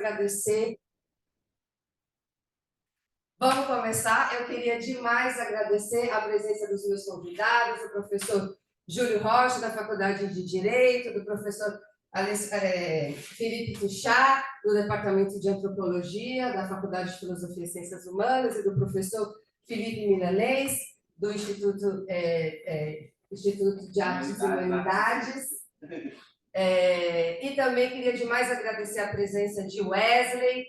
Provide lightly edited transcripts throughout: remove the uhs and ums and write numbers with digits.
Agradecer. Vamos começar. Eu queria demais agradecer a presença dos meus convidados, o professor Júlio Rocha, da Faculdade de Direito, do professor Felipe Tuchá, do Departamento de Antropologia, da Faculdade de Filosofia e Ciências Humanas, e do professor Felipe Milanês, do Instituto de Artes e Humanidades. E também queria demais agradecer a presença de Wesley,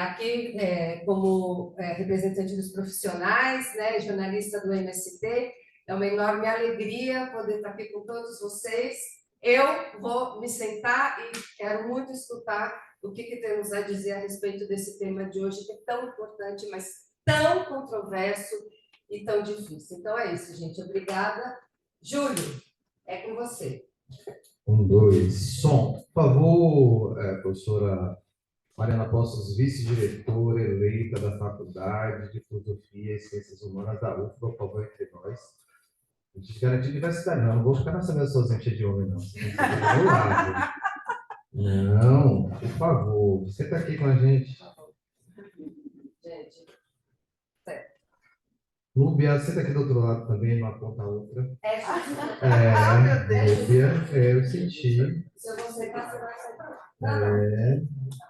aqui como representante dos profissionais, né, jornalista do MST. É uma enorme alegria poder estar aqui com todos vocês. Eu vou me sentar e quero muito escutar o que temos a dizer a respeito desse tema de hoje, que é tão importante, mas tão controverso e tão difícil. Então é isso, gente. Obrigada. Júlio, é com você. 1, 2, som. Por favor, professora Mariana Postos, vice-diretora eleita da Faculdade de Filosofia e Ciências Humanas da UFBA, por favor, entre nós. A gente garante diversidade, não vou ficar nessa mesa sozinha cheia de homem, não. Você tem que ficar do meu lado. Não, por favor, você está aqui com a gente. Gente, Núbia, você está aqui do outro lado também, numa ponta a outra. meu Deus. Núbia, eu senti. Se eu não sei, você vai sentar.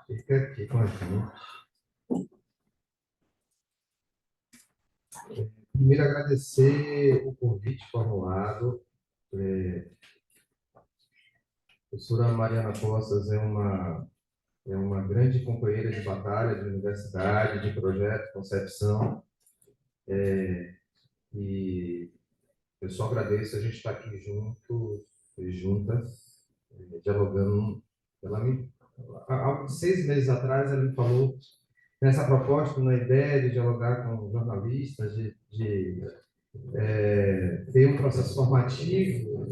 Fica aqui com a gente. Primeiro, agradecer o convite formulado. A professora Mariana Costas é uma grande companheira de batalha, de universidade, de projeto, concepção. E eu só agradeço a gente estar aqui juntos e juntas, dialogando. Há 6 meses atrás, ela me falou nessa proposta, na ideia de dialogar com jornalistas, de ter um processo formativo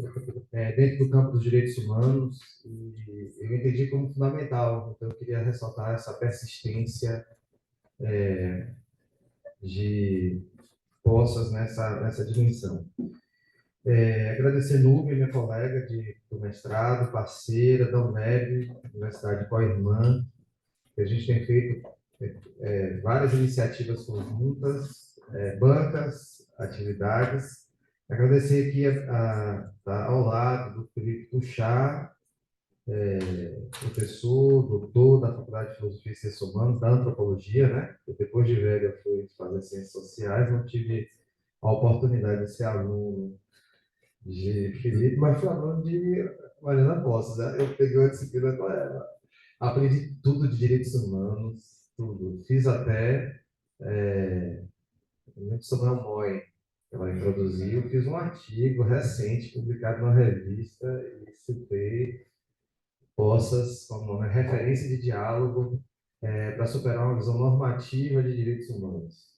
dentro do campo dos direitos humanos, e eu entendi como fundamental. Então, eu queria ressaltar essa persistência de Poças nessa dimensão. Agradecer Núbia, minha colega do mestrado, parceira da UNEB, Universidade Co-Irmã, que a gente tem feito várias iniciativas conjuntas, bancas, atividades. Agradecer aqui ao lado do Felipe Tuchá, professor, doutor da Faculdade de Filosofia e Ciências Humanas, da Antropologia, né? Eu, depois de velho, eu fui fazer Ciências Sociais, não tive a oportunidade de ser aluno de Felipe, mas fui aluno de Mariana Postos, né? Eu peguei uma disciplina com ela. Aprendi tudo de direitos humanos, tudo. Fiz até sobre a MOI, que ela introduziu. Fiz um artigo recente, publicado na revista, e citei Poças como uma referência de diálogo para superar uma visão normativa de direitos humanos.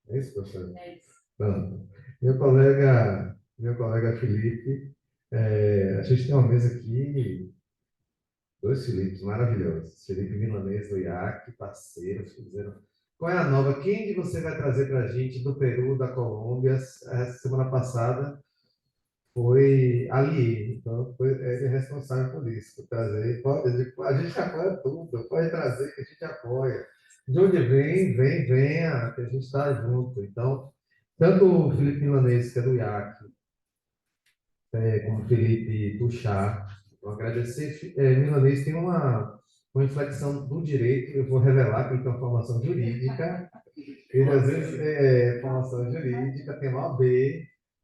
É isso, professor? É isso. Pronto. Meu colega Felipe, a gente tem uma mesa aqui, 2 Filipes maravilhosos. Felipe Milanês do IAC, parceiro, fizeram. Qual é a nova? Quem que você vai trazer para a gente do Peru, da Colômbia? Essa semana passada foi Ali, então ele é responsável por isso, por trazer. A gente apoia tudo, pode trazer que a gente apoia. De onde venha, que a gente está junto. Então, tanto o Felipe Milanês, que é do IAC, como o Felipe Tuchá, vou agradecer. Milanês tem uma inflexão do direito, eu vou revelar que ele tem uma formação jurídica, ele às vezes formação jurídica, tem uma OAB,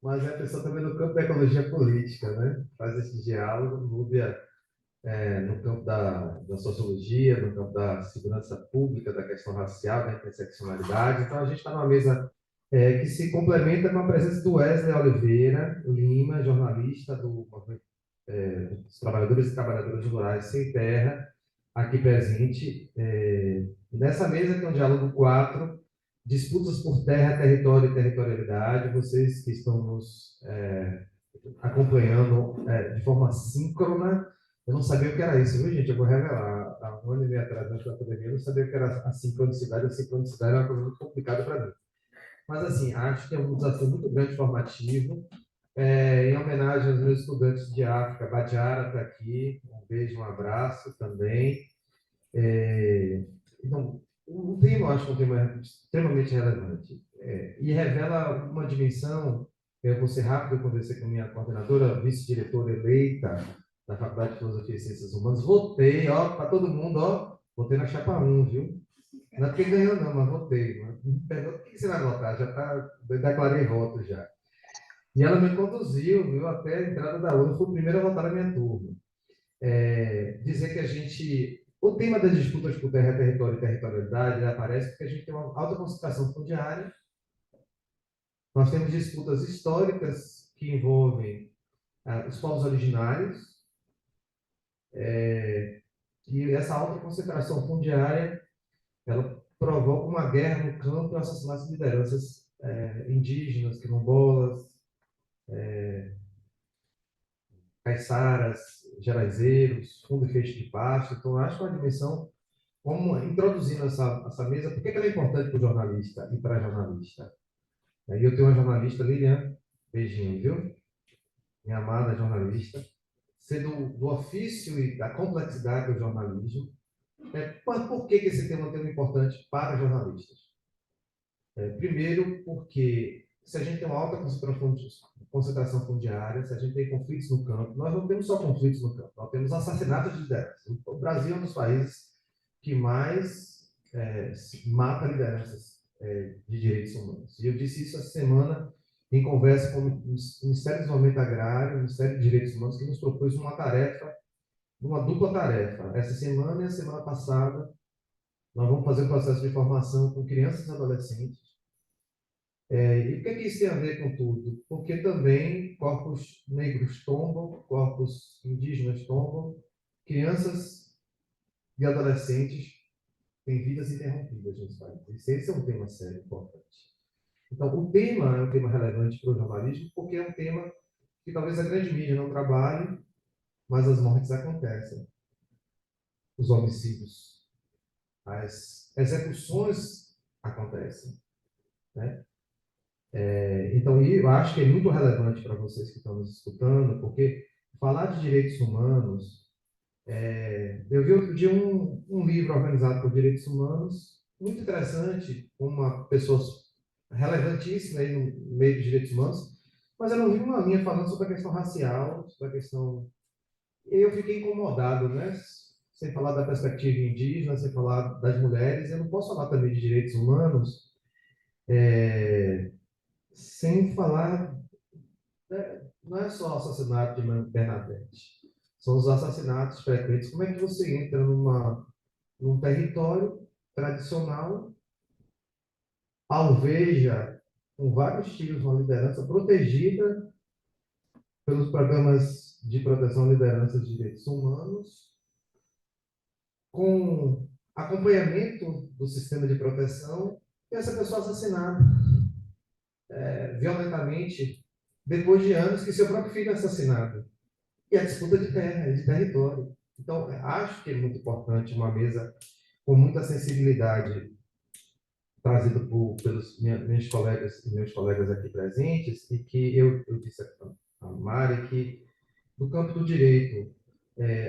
mas é a pessoa também no campo da ecologia política, né? Faz esse diálogo, Núbia, no campo da sociologia, no campo da segurança pública, da questão racial, da interseccionalidade. Então, a gente está numa mesa que se complementa com a presença do Wesley Oliveira Lima, jornalista dos Trabalhadores e Trabalhadoras Rurais Sem Terra, aqui presente. Nessa mesa, que é um diálogo 4, disputas por terra, território e territorialidade. Vocês que estão nos acompanhando de forma síncrona, eu não sabia o que era isso, viu, gente? Eu vou revelar. Há 1 ano e meio atrás, antes da pandemia, eu não sabia o que era a sincronicidade. A sincronicidade era uma coisa muito complicada para mim. Mas, assim, acho que é um desafio muito grande formativo. Em homenagem aos meus estudantes de África, Badiara está aqui. Um beijo, um abraço também. Então, o tema, eu acho que é um tema extremamente relevante, e revela uma dimensão. Eu vou ser rápido, eu conversei com a minha coordenadora, vice-diretora eleita da Faculdade de Filosofia e Ciências Humanas, votei, ó, para todo mundo, ó, votei na chapa 1, viu? Não é porque ganhou, não, mas votei. Mas me pergunta, o que você vai votar? Já tá, eu declarei voto já. E ela me conduziu, viu, até a entrada da urna, fui o primeiro a votar na minha turma. Dizer que a gente. O tema das disputas por terra, território e territorialidade aparece porque a gente tem uma alta concentração fundiária. Nós temos disputas históricas que envolvem os povos originários, e essa alta concentração fundiária ela provoca uma guerra no campo e o assassinato de lideranças indígenas, quilombolas, caiçaras, geraizeiros, fundo e feixe de pasto. Então, acho que é uma dimensão, como introduzindo essa mesa, por que ela é importante para o jornalista e para a jornalista? Aí eu tenho uma jornalista, Lilian, beijinho, viu? Minha amada jornalista, sendo do ofício e da complexidade do jornalismo. Por que esse tema é tão importante para jornalistas? Primeiro, porque se a gente tem uma alta concentração fundiária, se a gente tem conflitos no campo, nós não temos só conflitos no campo, nós temos assassinatos de lideranças. O Brasil é um dos países que mais mata lideranças de direitos humanos. E eu disse isso essa semana em conversa com o Ministério do Desenvolvimento Agrário, o Ministério de Direitos Humanos, que nos propôs uma tarefa, uma dupla tarefa. Essa semana e a semana passada, nós vamos fazer um processo de formação com crianças e adolescentes. E o que isso tem a ver com tudo? Porque também corpos negros tombam, corpos indígenas tombam, crianças e adolescentes têm vidas interrompidas nesse país. Esse é um tema sério, importante. Então, o tema é um tema relevante para o jornalismo, porque é um tema que talvez a grande mídia não trabalhe, mas as mortes acontecem, os homicídios, as execuções acontecem, né? Então, eu acho que é muito relevante para vocês que estão nos escutando, porque falar de direitos humanos, eu vi outro dia um livro organizado por direitos humanos, muito interessante, com uma pessoa relevantíssima aí no meio dos direitos humanos, mas era um livro, uma linha falando sobre a questão racial, sobre a questão. E eu fiquei incomodado, né? Sem falar da perspectiva indígena, sem falar das mulheres, eu não posso falar também de direitos humanos sem falar. Não é só o assassinato de Bernadette, são os assassinatos frequentes. Como é que você entra num território tradicional, alveja com vários tiros uma liderança protegida pelos programas de proteção à liderança de direitos humanos, com acompanhamento do sistema de proteção, e essa pessoa assassinada violentamente depois de anos que seu próprio filho é assassinado. E a disputa de terra, de território. Então, acho que é muito importante uma mesa com muita sensibilidade trazida pelos meus colegas e meus colegas aqui presentes, e que eu disse a Mari que, no campo do direito,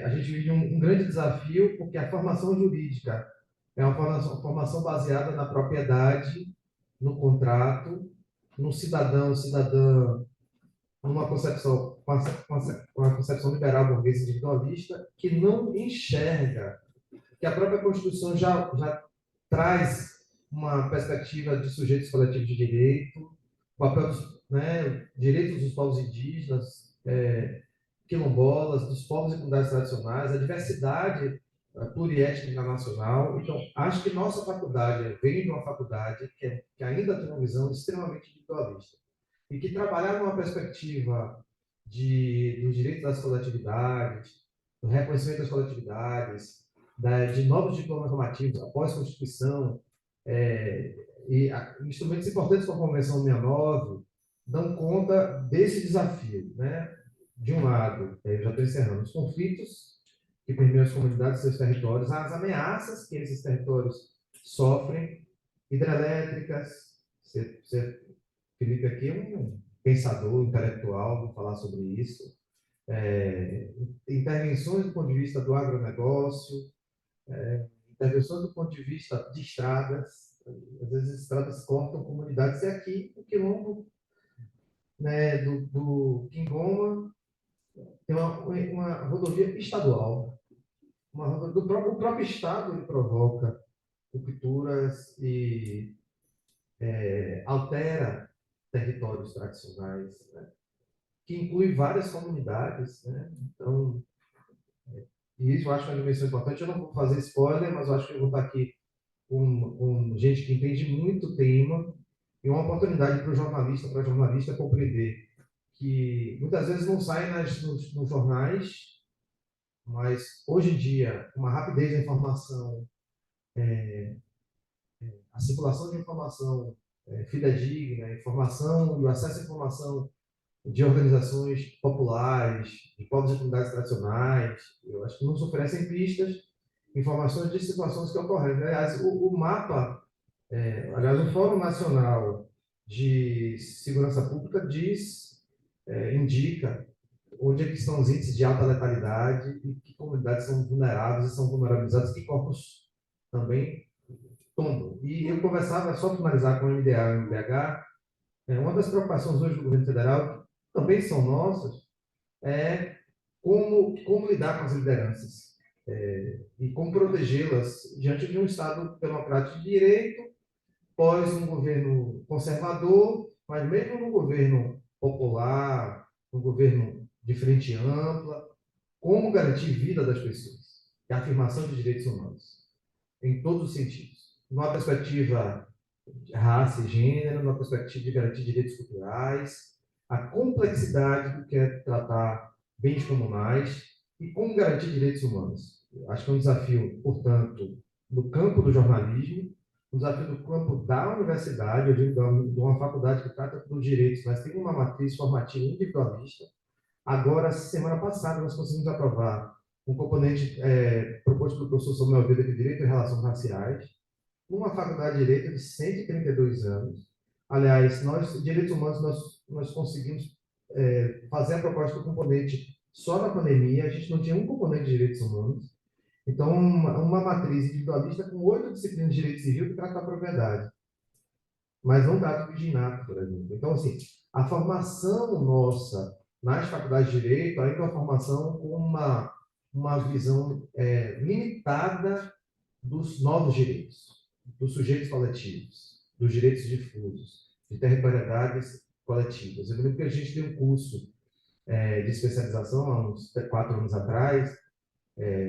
a gente vive um grande desafio, porque a formação jurídica é uma formação baseada na propriedade, no contrato, no cidadão, cidadã, uma concepção, uma concepção liberal burguesa individualista que não enxerga que a própria Constituição já traz uma perspectiva de sujeitos coletivos de direito, o papel dos, né, direitos dos povos indígenas, quilombolas, dos povos e comunidades tradicionais, a diversidade pluriétnica internacional. Então, acho que nossa faculdade vem de uma faculdade que ainda tem uma visão extremamente individualista e que trabalhar numa perspectiva dos direitos das coletividades, do reconhecimento das coletividades, de novos diplomas normativos após a Constituição, instrumentos importantes como a Convenção 69, dão conta desse desafio, né? De um lado, eu já estou encerrando, os conflitos que permeiam as comunidades e seus territórios, as ameaças que esses territórios sofrem, hidrelétricas, Felipe aqui é um pensador intelectual, vou falar sobre isso. Intervenções do ponto de vista do agronegócio, intervenções do ponto de vista de estradas. Às vezes as estradas cortam comunidades, e aqui, no quilombo, né, do Quingoma, tem uma rodovia estadual. O próprio Estado ele provoca rupturas e altera territórios tradicionais, né, que inclui várias comunidades. Né? Então, e isso eu acho uma dimensão importante. Eu não vou fazer spoiler, mas eu acho que eu vou estar aqui com gente que entende muito o tema e uma oportunidade para o jornalista, para a jornalista compreender que muitas vezes não sai nos jornais, mas hoje em dia, uma rapidez da informação, a circulação de informação fidedigna, informação e o acesso à informação de organizações populares, de povos e comunidades tradicionais, eu acho que nos oferecem pistas, informações de situações que ocorrem. Aliás, o mapa, aliás, o Fórum Nacional de Segurança Pública indica onde é que estão os índices de alta letalidade e que comunidades são vulneráveis e são vulnerabilizadas, que corpos também tombam. E eu conversava, só finalizar com o MDA e o MDH, uma das preocupações hoje do governo federal, que também são nossas, é como lidar com as lideranças e como protegê-las diante de um Estado democrático de direito, pós um governo conservador, mas mesmo no governo popular, no governo de frente ampla, como garantir vida das pessoas e a afirmação de direitos humanos, em todos os sentidos. Numa perspectiva de raça e gênero, numa perspectiva de garantir direitos culturais, a complexidade do que é tratar bens comunais e como garantir direitos humanos. Acho que é um desafio, portanto, no campo do jornalismo, um desafio no campo da universidade, eu digo de uma faculdade que trata dos direitos, mas tem uma matriz formativa individualista. Agora, semana passada, nós conseguimos aprovar um componente proposto pelo professor Samuel Vida de Direito e Relações Raciais, numa faculdade de Direito de 132 anos. Aliás, direitos humanos, nós conseguimos fazer a proposta do componente só na pandemia, a gente não tinha um componente de direitos humanos. Então, uma matriz individualista com 8 disciplinas de direito civil que trata a propriedade, mas não trata o virginato, por exemplo. Então, assim, a formação nossa nas faculdades de Direito ainda é uma formação com uma visão limitada dos novos direitos, dos sujeitos coletivos, dos direitos difusos, de territorialidades coletivas. Eu lembro que a gente tem um curso de especialização há uns 4 anos atrás,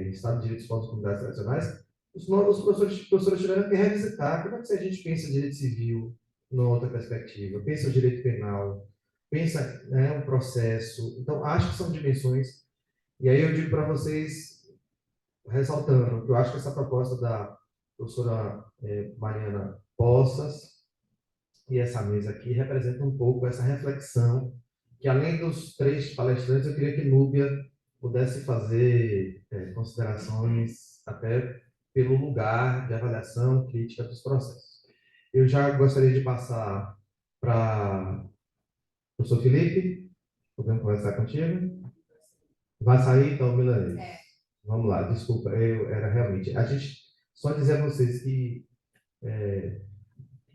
Estado de Direitos dos Povos e Comunidades Tradicionais. Os professores tiveram que revisitar como é que a gente pensa direito civil numa outra perspectiva, pensa o direito penal, pensa um processo. Então, acho que são dimensões. E aí eu digo para vocês, ressaltando, que eu acho que essa proposta da professora Mariana Poças e essa mesa aqui representa um pouco essa reflexão, que além dos 3 palestrantes, eu queria que Núbia pudesse fazer considerações até pelo lugar de avaliação crítica dos processos. Eu já gostaria de passar para o professor Felipe, podemos conversar contigo? Vai sair, então, Milanês? Vamos lá, desculpa, eu era realmente... A gente, só dizer a vocês que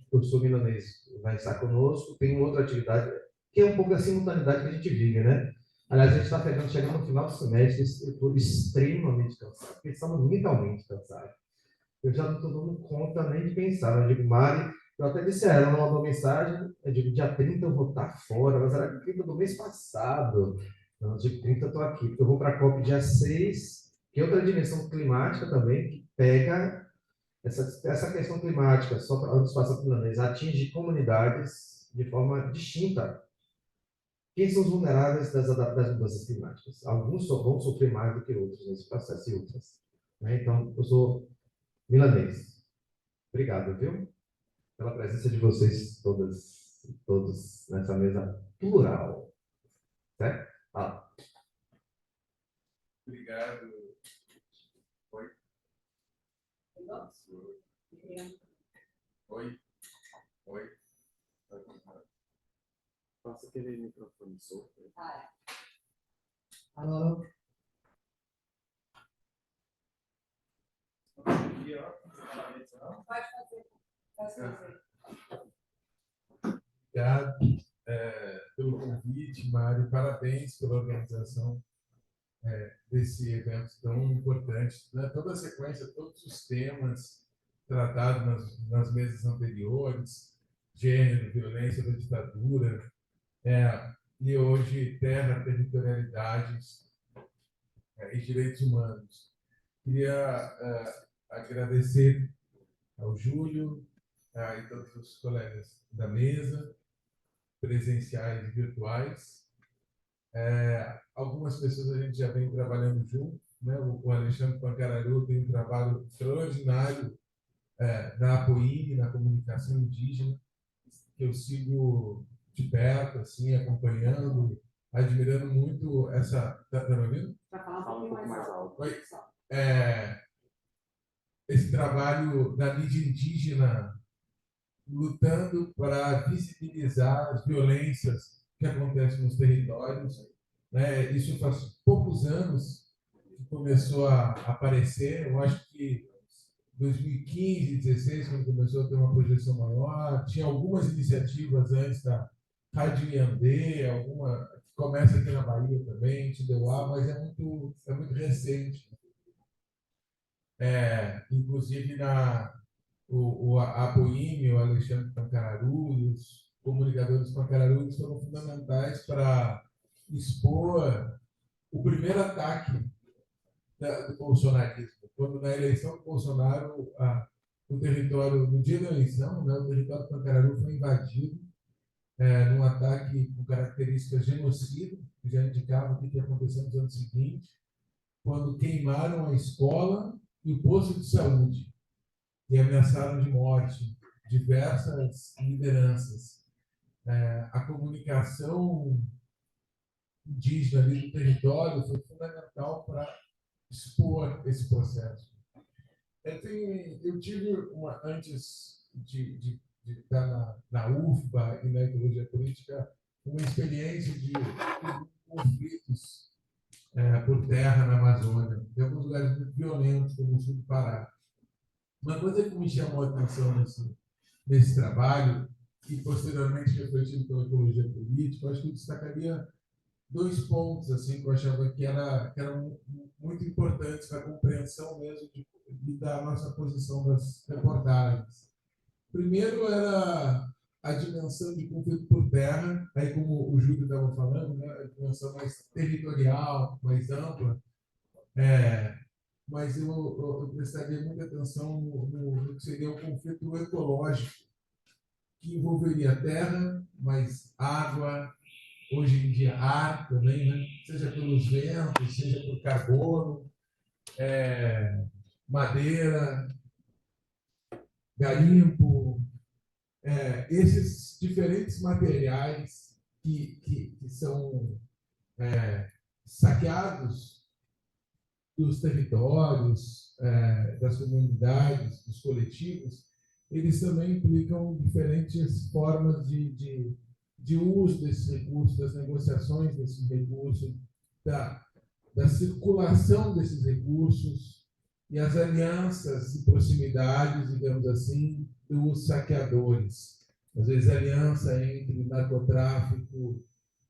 o professor Milanês vai estar conosco, tem outra atividade, que é um pouco a simultaneidade que a gente vive, né? Aliás, a gente está chegando no final do semestre, eu estou extremamente cansado, porque estamos mentalmente cansados. Eu já não estou dando conta nem de pensar. Eu digo, Mari, eu até disse a ela, ela mandou mensagem, eu digo, dia 30 eu vou estar fora, mas era 30 do mês passado. Não, dia 30 eu estou aqui, porque eu vou para a COP dia 6, que é outra dimensão climática também, que pega essa questão climática, só para antes de passar para o planeta, atinge comunidades de forma distinta. Quem são os vulneráveis das mudanças climáticas? Alguns só vão sofrer mais do que outros nesse processo e outras. Né? Então, eu sou milanês. Obrigado, viu? Pela presença de vocês todos nessa mesa plural. Certo? Ah. Obrigado. Oi. Oi. Oi. Passa aquele microfone solto. Alô? aqui, ó. Não? Pode fazer. Pode fazer. Obrigado pelo convite, Mário. Parabéns pela organização desse evento tão importante. Né? Toda a sequência, todos os temas tratados nas mesas anteriores, gênero, violência da ditadura, e hoje terra, territorialidades e direitos humanos. Queria agradecer ao Júlio e todos os colegas da mesa, presenciais e virtuais. Algumas pessoas a gente já vem trabalhando junto, né? O Alexandre Pancararu tem um trabalho extraordinário na APOIME, na comunicação indígena, que eu sigo de perto, assim, acompanhando, admirando muito essa... Está me ouvindo? Para falar um pouco mais alto. Oi. Esse trabalho da mídia indígena lutando para visibilizar as violências que acontecem nos territórios, né? Isso faz poucos anos que começou a aparecer. Eu acho que 2015, 2016, quando começou a ter uma projeção maior, tinha algumas iniciativas antes da Rádio Iandê, alguma que começa aqui na Bahia também, Tideuá, mas é muito recente. Inclusive a APOIME, o Alexandre Pancararu e os comunicadores Pancararu foram fundamentais para expor o primeiro ataque do bolsonarismo. Quando na eleição do Bolsonaro, o território, no dia da eleição, né, o território Pancararu foi invadido num ataque com características genocida, que já indicava o que ia acontecer nos anos seguintes, quando queimaram a escola e o posto de saúde e ameaçaram de morte diversas lideranças. A comunicação indígena ali do território foi fundamental para expor esse processo. Eu tive, antes de estar na UFBA e na Ecologia Política, uma experiência de conflitos por terra na Amazônia, em alguns lugares muito violentos, como o sul do Pará. Uma coisa que me chamou a atenção nesse trabalho, e posteriormente refletido pela ecologia política, eu acho que eu destacaria dois pontos assim, que eu achava que eram muito importantes para a compreensão mesmo da nossa posição das reportagens. Primeiro era a dimensão de conflito por terra, aí como o Júlio estava falando, né, a dimensão mais territorial, mais ampla, mas eu prestaria muita atenção no que seria o conflito ecológico, que envolveria terra, mas água, hoje em dia ar também, né? Seja pelos ventos, seja por carbono, madeira, garimpo, esses diferentes materiais que são saqueados dos territórios, das comunidades, dos coletivos, eles também implicam diferentes formas de uso desses recursos, das negociações desses recursos, da circulação desses recursos e as alianças e proximidades, digamos assim, dos saqueadores. Às vezes, aliança entre narcotráfico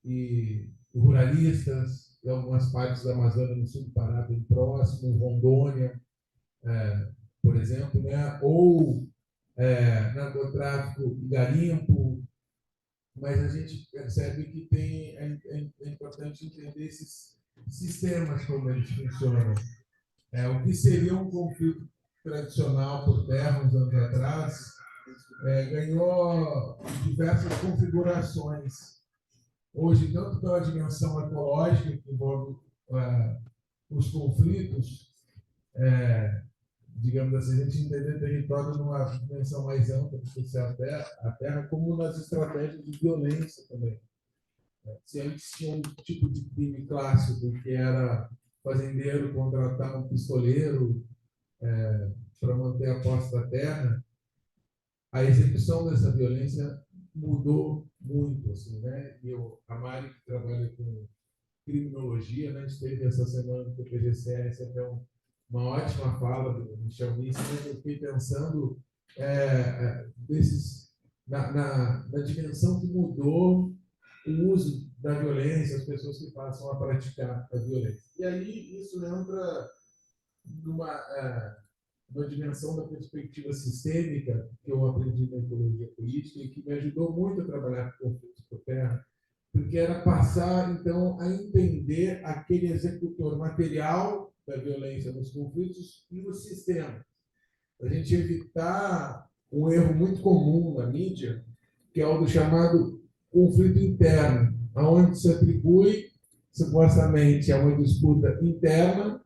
e ruralistas, em algumas partes da Amazônia, no sul do Pará, bem próximo, Rondônia, por exemplo, né? Ou narcotráfico e garimpo, mas a gente percebe que é importante entender esses sistemas, como eles funcionam. O que seria um conflito tradicional por terra, uns anos atrás, ganhou diversas configurações. Hoje, tanto pela dimensão ecológica, que envolve os conflitos, digamos assim, a gente entender território numa dimensão mais ampla, porque se a terra, como nas estratégias de violência também. Se antes tinha um tipo de crime clássico, que era fazendeiro contratar um pistoleiro para manter a posse da terra, a execução dessa violência mudou muito, assim, né? E a Mari, que trabalha com criminologia, né? A gente teve essa semana no PPGCS até uma ótima fala do Michel Nissen, mas eu fiquei pensando na dimensão que mudou o uso da violência, as pessoas que passam a praticar a violência. E aí isso entra numa dimensão da perspectiva sistêmica que eu aprendi na ecologia política e que me ajudou muito a trabalhar com conflitos por terra, porque era passar, então, a entender aquele executor material da violência nos conflitos e no sistema. A gente evitar um erro muito comum na mídia, que é o do chamado conflito interno, onde se atribui, supostamente, a uma disputa interna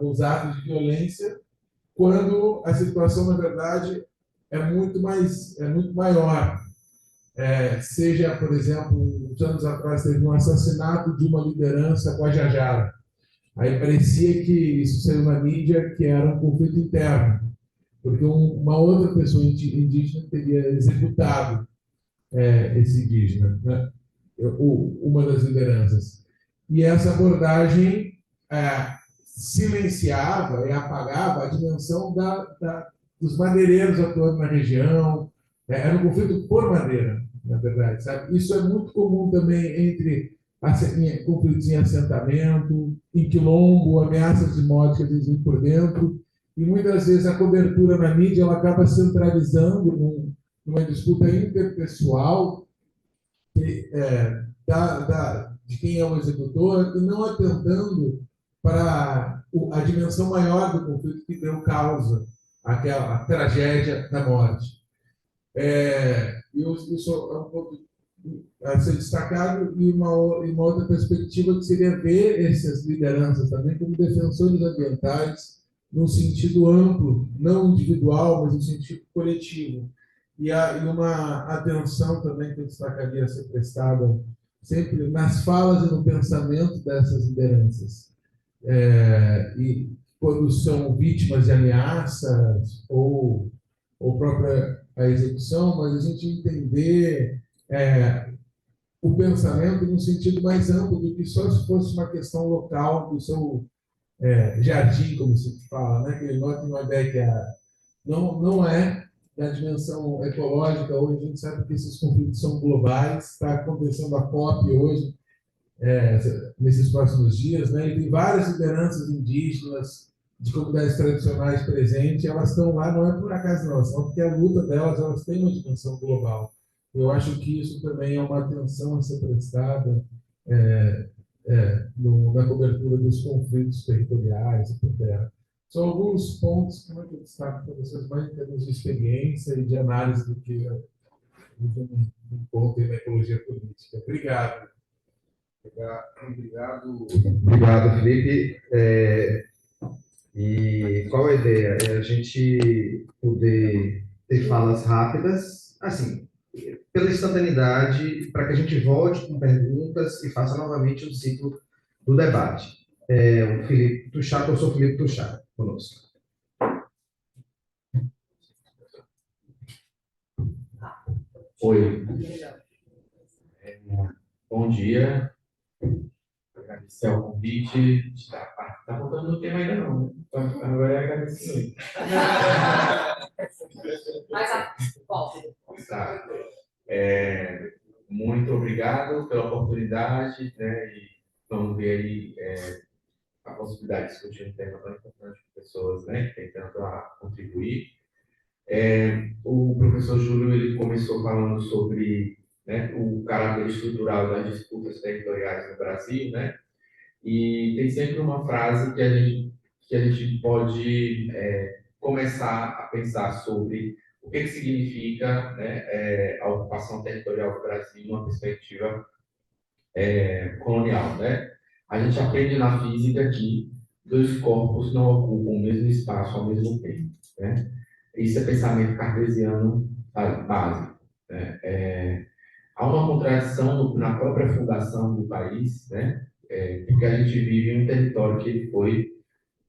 os atos de violência, quando a situação, na verdade, é muito maior. Seja, por exemplo, uns anos atrás teve um assassinato de uma liderança guajajara. Aí parecia que isso saiu na mídia que era um conflito interno, porque uma outra pessoa indígena teria executado esse indígena, né? Uma das lideranças. E essa abordagem silenciava e apagava a dimensão dos madeireiros atuando na região. Era um conflito por madeira, na verdade, sabe? Isso é muito comum também entre conflitos em assentamento, em quilombo, ameaças de morte que eles vêm por dentro. E muitas vezes a cobertura na mídia ela acaba centralizando numa disputa interpessoal de quem é o executor e não atentando para a dimensão maior do conflito que deu causa àquela tragédia da morte. Isso é um ponto a ser destacado e uma outra perspectiva que seria ver essas lideranças também como defensores ambientais no sentido amplo, não individual, mas no sentido coletivo. E uma atenção também que eu destacaria ser prestada sempre nas falas e no pensamento dessas lideranças. E quando são vítimas de ameaças ou própria a execução, mas a gente entender o pensamento no sentido mais amplo do que só se fosse uma questão local do seu jardim, como se fala, né? Que ele nota uma ideia que não é na dimensão ecológica. Hoje a gente sabe que esses conflitos são globais. Está acontecendo a COP hoje, nesses próximos dias, né? E tem várias lideranças indígenas de comunidades tradicionais presentes. Elas estão lá não é por acaso não, são porque a luta delas elas tem uma dimensão global. Eu acho que isso também é uma atenção a ser prestada na cobertura dos conflitos territoriais e por terra. São alguns pontos que eu destaco para vocês mais em termos de experiência e de análise do que um ponto na ecologia política. Obrigado. Obrigado, Felipe. E qual a ideia? É a gente poder ter falas rápidas, assim, pela instantaneidade, para que a gente volte com perguntas e faça novamente o ciclo do debate. O Felipe Tuchá, eu sou o Felipe Tuchá, conosco. Oi. Bom dia. Agradecer ao convite. Está voltando no tema ainda não, né? Agora é agradecer. Volta. Tá. Muito obrigado pela oportunidade, né? E vamos ver aí a possibilidade de discutir um tema tão importante com pessoas, né, que têm tanto a contribuir. O professor Júlio ele começou falando sobre, né, o caráter estrutural das disputas territoriais no Brasil, né? E tem sempre uma frase que a gente pode começar a pensar sobre o que significa, né, a ocupação territorial do Brasil numa perspectiva colonial, né? A gente aprende na física que dois corpos não ocupam o mesmo espaço ao mesmo tempo, né? Isso é pensamento cartesiano básico, né? Há uma contradição na própria fundação do país, né? Porque a gente vive em um território que ele foi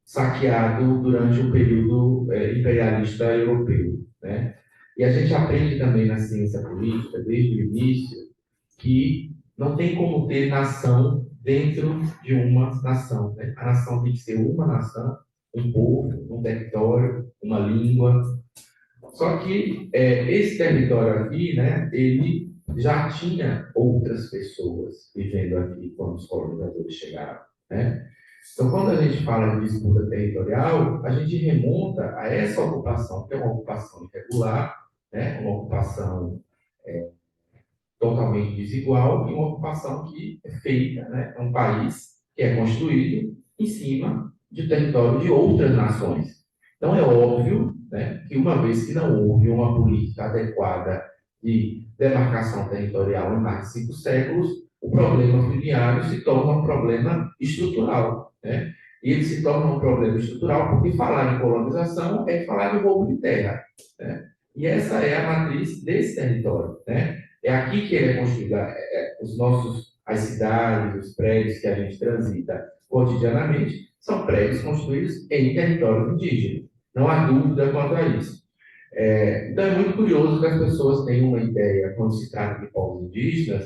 saqueado durante o período imperialista europeu, né? E a gente aprende também na ciência política, desde o início, que não tem como ter nação dentro de uma nação, né? A nação tem que ser uma nação, um povo, um território, uma língua. Só que esse território aqui, né, ele já tinha outras pessoas vivendo aqui quando os colonizadores chegaram, né? Então, quando a gente fala de disputa territorial, a gente remonta a essa ocupação, que é uma ocupação irregular, né, uma ocupação totalmente desigual e uma ocupação que é feita, né, é um país que é construído em cima de território de outras nações. Então, é óbvio, né, que uma vez que não houve uma política adequada de demarcação territorial em mais de 5 séculos, o problema fundiário se torna um problema estrutural, né? E ele se torna um problema estrutural porque falar em colonização é falar de roubo de terra, né? E essa é a matriz desse território, né? É aqui que ele é construído, as cidades, os prédios que a gente transita cotidianamente, são prédios construídos em território indígena. Não há dúvida quanto a isso. Então, é muito curioso que as pessoas tenham uma ideia, quando se trata de povos indígenas,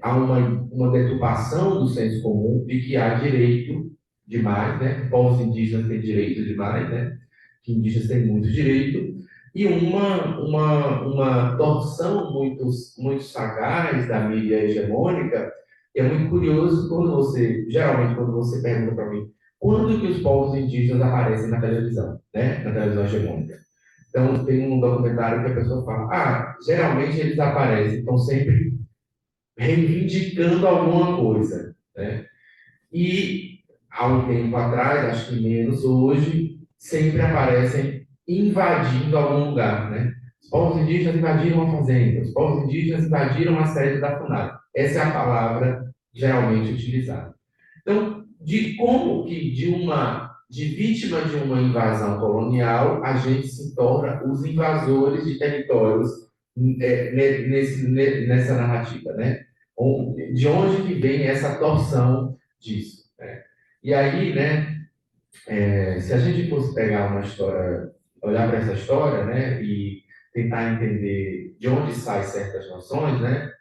há uma deturpação do senso comum de que há direito demais, né? Que povos indígenas têm direito demais, né? Que indígenas têm muito direito, e uma torção muito sagaz da mídia hegemônica. E é muito curioso geralmente, quando você pergunta para mim, quando que os povos indígenas aparecem na televisão, né? Na televisão hegemônica. Então, tem um documentário que a pessoa fala, geralmente eles aparecem, estão sempre reivindicando alguma coisa, né? E, há um tempo atrás, acho que menos hoje, sempre aparecem invadindo algum lugar, né? Os povos indígenas invadiram uma fazenda, os povos indígenas invadiram a sede da FUNAI. Essa é a palavra geralmente utilizada. Então, de como que de vítima de uma invasão colonial, a gente se torna os invasores de territórios nessa narrativa, né? De onde que vem essa torção disso, né? E aí, né, se a gente fosse pegar uma história, olhar para essa história, né, e tentar entender de onde saem certas noções, né,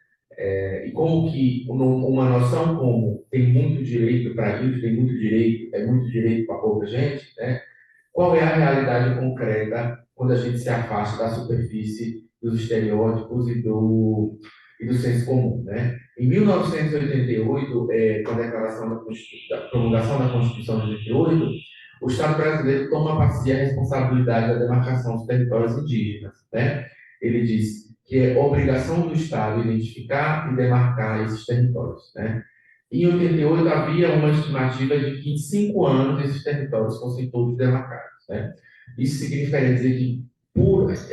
e como que uma noção como tem muito direito para isso, tem muito direito, é muito direito para pouca gente, né, qual é a realidade concreta quando a gente se afasta da superfície dos estereótipos e do senso comum, né? Em 1988, com a declaração da promulgação da Constituição de 88, o Estado brasileiro toma para si a responsabilidade da demarcação dos territórios indígenas, né? Ele diz que é obrigação do Estado identificar e demarcar esses territórios, né? Em 88 havia uma estimativa de que em 5 anos esses territórios fossem todos demarcados, né? Isso significaria dizer que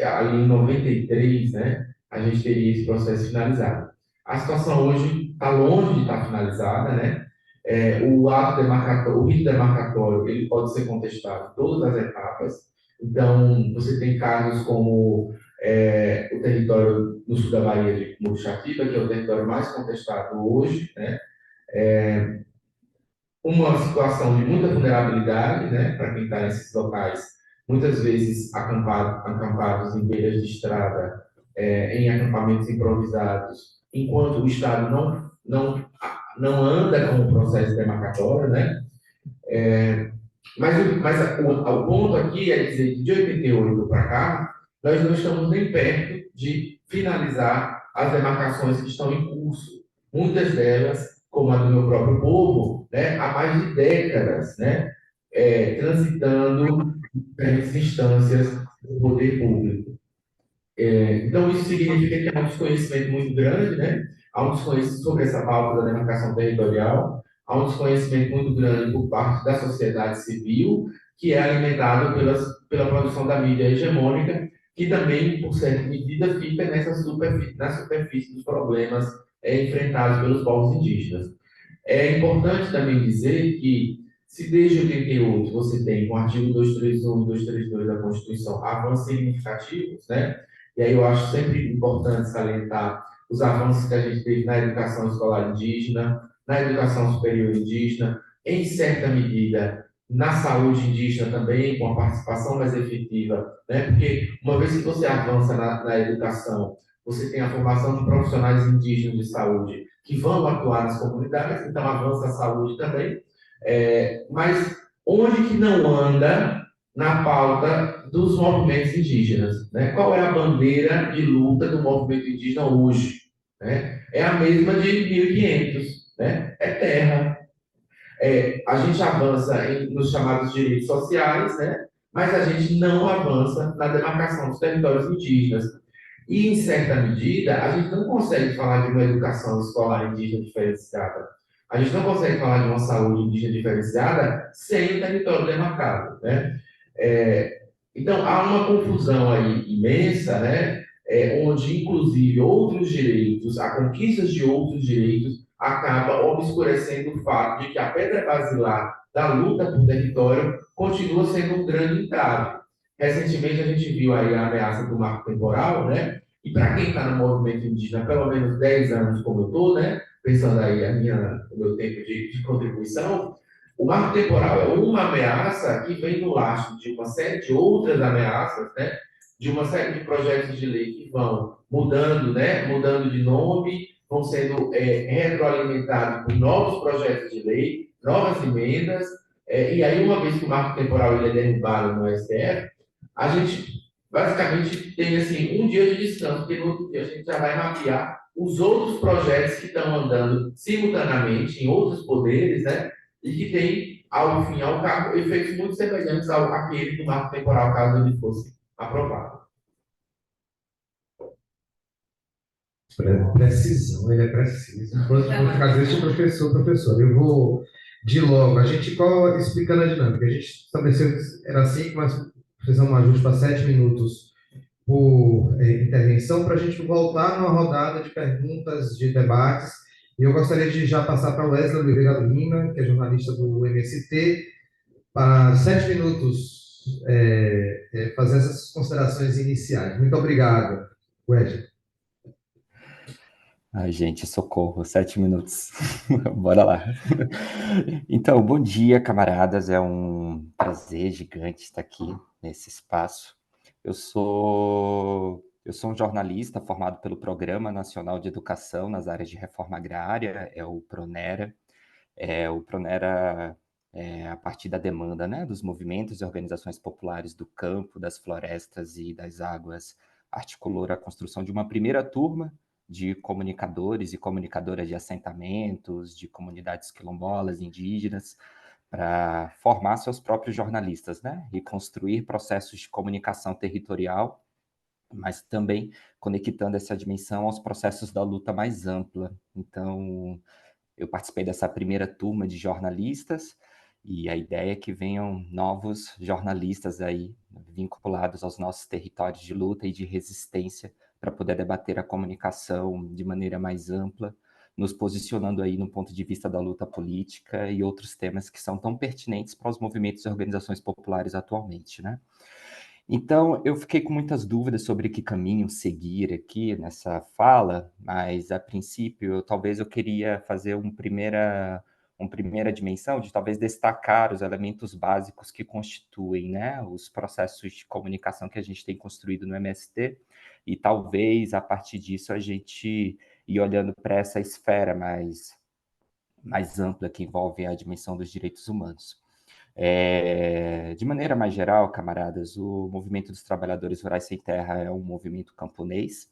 ali em 93, né, a gente teria esse processo finalizado. A situação hoje está longe de estar finalizada, né? O rito demarcatório, ele pode ser contestado em todas as etapas. Então, você tem casos como o território no sul da Bahia de Muruxatiba, que é o território mais contestado hoje, né? Uma situação de muita vulnerabilidade, né, para quem está nesses locais, muitas vezes acampados em beiras de estrada, em acampamentos improvisados, enquanto o Estado não anda com o processo demarcatório, né? Mas o ponto aqui é dizer que de 88 para cá, nós não estamos nem perto de finalizar as demarcações que estão em curso. Muitas delas, como a do meu próprio povo, né, há mais de décadas, né, transitando em diferentes instâncias do poder público. Então, isso significa que há um desconhecimento muito grande, né? Há um desconhecimento sobre essa pauta da demarcação territorial, há um desconhecimento muito grande por parte da sociedade civil, que é alimentado pela produção da mídia hegemônica, que também, por certa medida, fica na superfície dos problemas enfrentados pelos povos indígenas. É importante também dizer que, se desde 88 você tem com o artigo 231 e 232 da Constituição avanços significativos, né? E aí eu acho sempre importante salientar os avanços que a gente teve na educação escolar indígena, na educação superior indígena, em certa medida na saúde indígena também, com a participação mais efetiva, né? Porque uma vez que você avança na educação, você tem a formação de profissionais indígenas de saúde, que vão atuar nas comunidades, então avança a saúde também, mas onde que não anda na pauta dos movimentos indígenas, né? Qual é a bandeira de luta do movimento indígena hoje, né? É a mesma de 1500, né? É terra. A gente avança nos chamados direitos sociais, né? Mas a gente não avança na demarcação dos territórios indígenas. E, em certa medida, a gente não consegue falar de uma educação escolar indígena diferenciada. A gente não consegue falar de uma saúde indígena diferenciada sem o território demarcado, né? Então, há uma confusão aí imensa, né? Onde, inclusive, outros direitos, a conquista de outros direitos, acaba obscurecendo o fato de que a pedra basilar da luta por território continua sendo um grande entrave. Recentemente, a gente viu aí a ameaça do marco temporal, né? E para quem está no movimento indígena há pelo menos 10 anos, como eu estou, né? Pensando aí o meu tempo de contribuição, o marco temporal é uma ameaça que vem no lastro de uma série de outras ameaças, né? De uma série de projetos de lei que vão mudando, né? Mudando de nome, vão sendo retroalimentados por novos projetos de lei, novas emendas, e aí, uma vez que o marco temporal ele é derrubado no STF, a gente basicamente tem assim, um dia de descanso, porque no outro dia a gente já vai mapear os outros projetos que estão andando simultaneamente em outros poderes, né? E que tem, ao fim e ao cabo, efeitos muito semelhantes àquele do marco temporal, caso ele fosse aprovado. Precisão, ele é preciso. Vou fazer isso, professor. Eu vou de logo. A gente, explicando a dinâmica, a gente estabeleceu que era 5, mas fizemos um ajuste para 7 minutos por intervenção, para a gente voltar numa rodada de perguntas, de debates. E eu gostaria de já passar para o Wesley Oliveira Lima, que é jornalista do MST, para 7 minutos fazer essas considerações iniciais. Muito obrigado, Wesley. Ai, gente, socorro, 7 minutos. Bora lá. Então, bom dia, camaradas. É um prazer gigante estar aqui nesse espaço. Eu sou um jornalista formado pelo Programa Nacional de Educação nas áreas de reforma agrária, é o PRONERA. O PRONERA, a partir da demanda, né, dos movimentos e organizações populares do campo, das florestas e das águas, articulou a construção de uma primeira turma de comunicadores e comunicadoras de assentamentos, de comunidades quilombolas, indígenas, para formar seus próprios jornalistas, né? E construir processos de comunicação territorial, mas também conectando essa dimensão aos processos da luta mais ampla. Então, eu participei dessa primeira turma de jornalistas e a ideia é que venham novos jornalistas aí vinculados aos nossos territórios de luta e de resistência para poder debater a comunicação de maneira mais ampla, nos posicionando aí no ponto de vista da luta política e outros temas que são tão pertinentes para os movimentos e organizações populares atualmente, né? Então, eu fiquei com muitas dúvidas sobre que caminho seguir aqui nessa fala, mas a princípio, talvez eu queria fazer uma primeira dimensão de talvez destacar os elementos básicos que constituem, né, os processos de comunicação que a gente tem construído no MST, e talvez a partir disso a gente ir olhando para essa esfera mais ampla que envolve a dimensão dos direitos humanos. De maneira mais geral, camaradas, o Movimento dos Trabalhadores Rurais Sem Terra é um movimento camponês,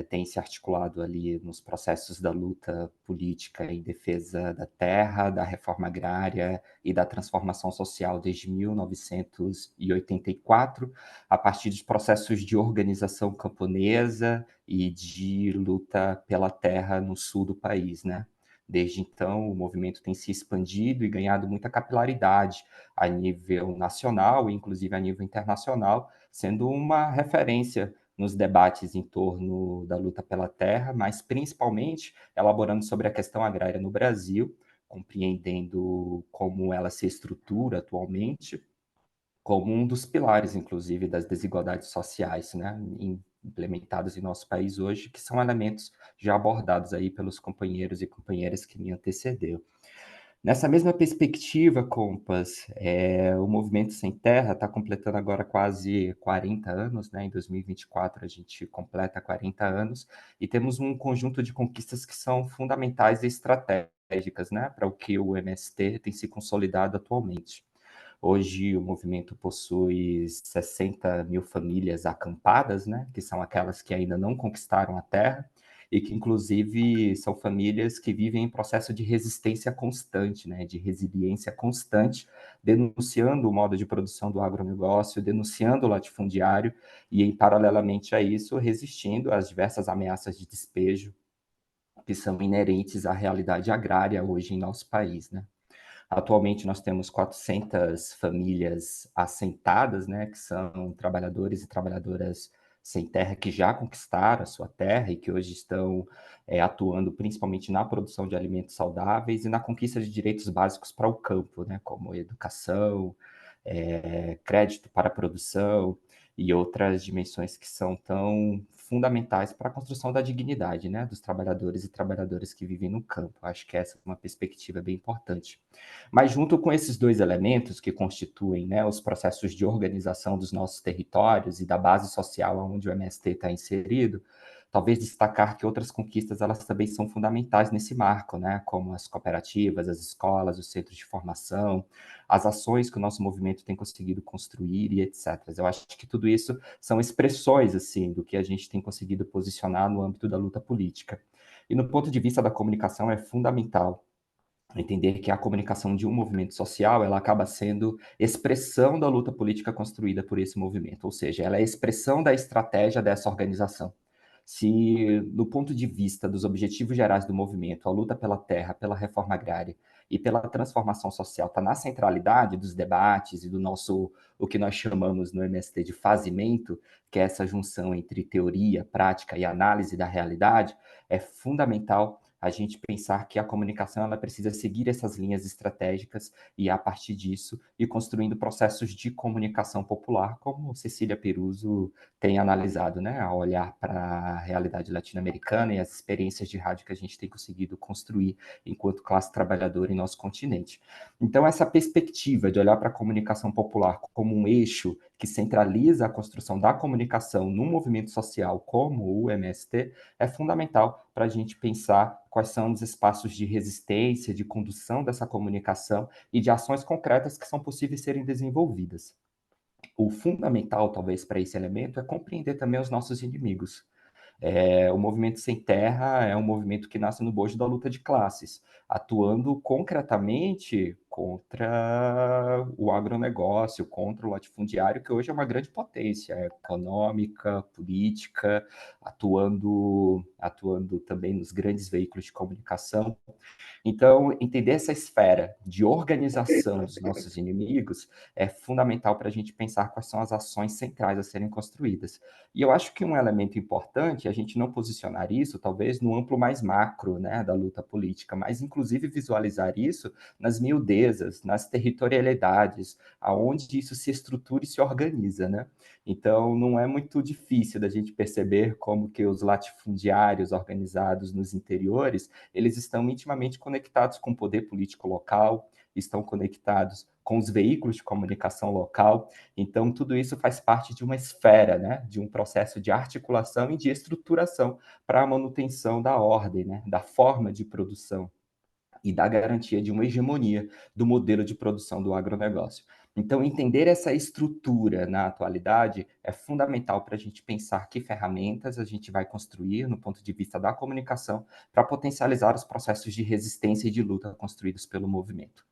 tem se articulado ali nos processos da luta política em defesa da terra, da reforma agrária e da transformação social desde 1984, a partir dos processos de organização camponesa e de luta pela terra no sul do país, né? Desde então, o movimento tem se expandido e ganhado muita capilaridade a nível nacional e, inclusive, a nível internacional, sendo uma referência nos debates em torno da luta pela terra, mas principalmente elaborando sobre a questão agrária no Brasil, compreendendo como ela se estrutura atualmente, como um dos pilares, inclusive, das desigualdades sociais, né, implementados em nosso país hoje, que são elementos já abordados aí pelos companheiros e companheiras que me antecederam. Nessa mesma perspectiva, Compass, o Movimento Sem Terra está completando agora quase 40 anos, né? Em 2024 a gente completa 40 anos e temos um conjunto de conquistas que são fundamentais e estratégicas, né? Para o que o MST tem se consolidado atualmente. Hoje o movimento possui 60 mil famílias acampadas, né? Que são aquelas que ainda não conquistaram a terra e que, inclusive, são famílias que vivem em processo de resistência constante, né, de resiliência constante, denunciando o modo de produção do agronegócio, denunciando o latifundiário e, em paralelamente a isso, resistindo às diversas ameaças de despejo que são inerentes à realidade agrária hoje em nosso país, né. Atualmente nós temos 400 famílias assentadas, né, que são trabalhadores e trabalhadoras sem terra que já conquistaram a sua terra e que hoje estão atuando principalmente na produção de alimentos saudáveis e na conquista de direitos básicos para o campo, né, como educação, crédito para a produção e outras dimensões que são tão fundamentais para a construção da dignidade, né, dos trabalhadores e trabalhadoras que vivem no campo. Acho que essa é uma perspectiva bem importante. Mas junto com esses dois elementos que constituem, né, os processos de organização dos nossos territórios e da base social onde o MST está inserido, talvez destacar que outras conquistas elas também são fundamentais nesse marco, né, como as cooperativas, as escolas, os centros de formação, as ações que o nosso movimento tem conseguido construir e etc. Eu acho que tudo isso são expressões assim do que a gente tem conseguido posicionar no âmbito da luta política. E no ponto de vista da comunicação é fundamental entender que a comunicação de um movimento social, ela acaba sendo expressão da luta política construída por esse movimento, ou seja, ela é expressão da estratégia dessa organização. Se, do ponto de vista dos objetivos gerais do movimento, a luta pela terra, pela reforma agrária e pela transformação social está na centralidade dos debates e do nosso, o que nós chamamos no MST de fazimento, que é essa junção entre teoria, prática e análise da realidade, é fundamental a gente pensar que a comunicação ela precisa seguir essas linhas estratégicas e, a partir disso, ir construindo processos de comunicação popular, como Cecília Peruso tem analisado, né, a olhar para a realidade latino-americana e as experiências de rádio que a gente tem conseguido construir enquanto classe trabalhadora em nosso continente. Então, essa perspectiva de olhar para a comunicação popular como um eixo que centraliza a construção da comunicação num movimento social como o MST é fundamental para a gente pensar quais são os espaços de resistência, de condução dessa comunicação e de ações concretas que são possíveis serem desenvolvidas. O fundamental, talvez, para esse elemento é compreender também os nossos inimigos. O Movimento Sem Terra é um movimento que nasce no bojo da luta de classes, atuando concretamente contra o agronegócio, contra o latifundiário, que hoje é uma grande potência econômica, política, atuando também nos grandes veículos de comunicação. Então, entender essa esfera de organização dos nossos inimigos é fundamental para a gente pensar quais são as ações centrais a serem construídas. E eu acho que um elemento importante é a gente não posicionar isso, talvez, no amplo mais macro, né, da luta política, mas, inclusive, visualizar isso nas miudezas, nas territorialidades, aonde isso se estrutura e se organiza, né? Então, não é muito difícil da gente perceber como que os latifundiários organizados nos interiores eles estão intimamente conectados com o poder político local, estão conectados com os veículos de comunicação local. Então, tudo isso faz parte de uma esfera, né, de um processo de articulação e de estruturação para a manutenção da ordem, né, da forma de produção e da garantia de uma hegemonia do modelo de produção do agronegócio. Então, entender essa estrutura na atualidade é fundamental para a gente pensar que ferramentas a gente vai construir no ponto de vista da comunicação para potencializar os processos de resistência e de luta construídos pelo movimento.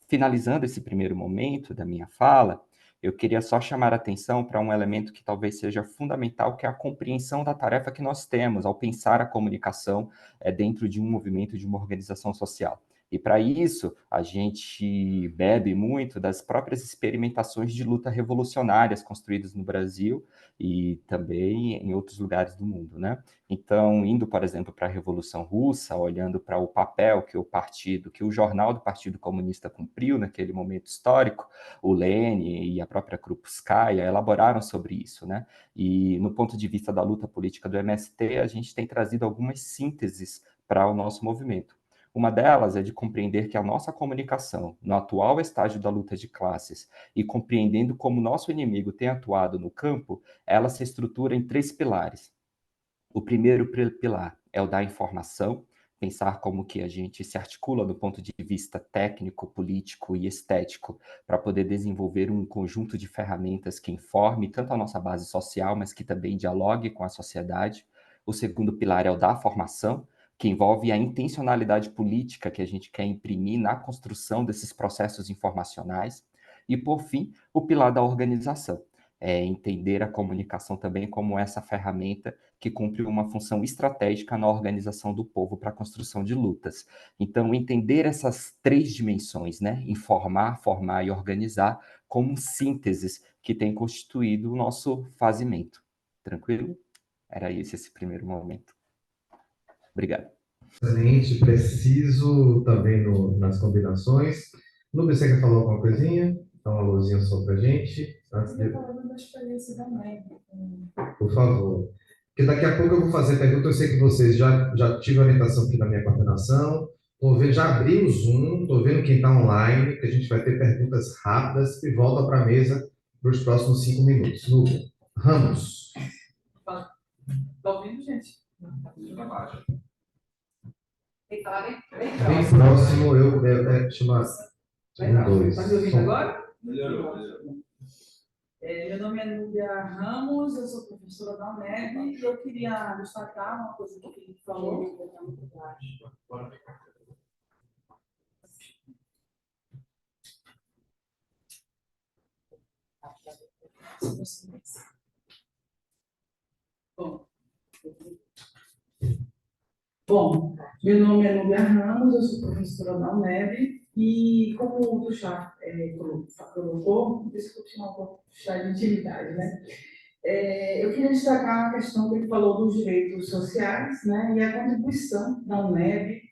Finalizando esse primeiro momento da minha fala, eu queria só chamar a atenção para um elemento que talvez seja fundamental, que é a compreensão da tarefa que nós temos ao pensar a comunicação dentro de um movimento, de uma organização social. E para isso, a gente bebe muito das próprias experimentações de luta revolucionárias construídas no Brasil e também em outros lugares do mundo, né? Então, indo, por exemplo, para a Revolução Russa, olhando para o papel que o partido, que o jornal do Partido Comunista cumpriu naquele momento histórico, o Lenin e a própria Krupskaya elaboraram sobre isso, né? E no ponto de vista da luta política do MST, a gente tem trazido algumas sínteses para o nosso movimento. Uma delas é de compreender que a nossa comunicação, no atual estágio da luta de classes, e compreendendo como nosso inimigo tem atuado no campo, ela se estrutura em 3 pilares. O primeiro pilar é o da informação, pensar como que a gente se articula do ponto de vista técnico, político e estético para poder desenvolver um conjunto de ferramentas que informe tanto a nossa base social, mas que também dialogue com a sociedade. O segundo pilar é o da formação, que envolve a intencionalidade política que a gente quer imprimir na construção desses processos informacionais. E, por fim, o pilar da organização, entender a comunicação também como essa ferramenta que cumpre uma função estratégica na organização do povo para a construção de lutas. Então, entender essas 3 dimensões, né? Informar, formar e organizar, como sínteses que têm constituído o nosso fazimento. Tranquilo? Era esse primeiro momento. Obrigado. Excelente, preciso também nas combinações. Nubia, você quer falar alguma coisinha? Dá uma luzinha só para a gente. Antes de... falando da experiência da MEG. Por favor. Porque daqui a pouco eu vou fazer pergunta. Eu sei que vocês já tiveram orientação aqui na minha coordenação. Já abri o Zoom, estou vendo quem está online, que a gente vai ter perguntas rápidas e volta para a mesa para os próximos 5 minutos. Nubia, Ramos. Está ouvindo, gente? Tem que falar bem Bem próximo. próximo, chama Legal. 2. Está me ouvindo agora? Meu nome é Núbia Ramos, eu sou professora da UNEB e eu queria destacar uma coisa que o Felipe falou. Bom, meu nome é Núbia Ramos, eu sou professora da UNEB e, como o Tuxá colocou, discutir um pouco de intimidade, né? Eu queria destacar a questão que ele falou dos direitos sociais, né, e a contribuição da UNEB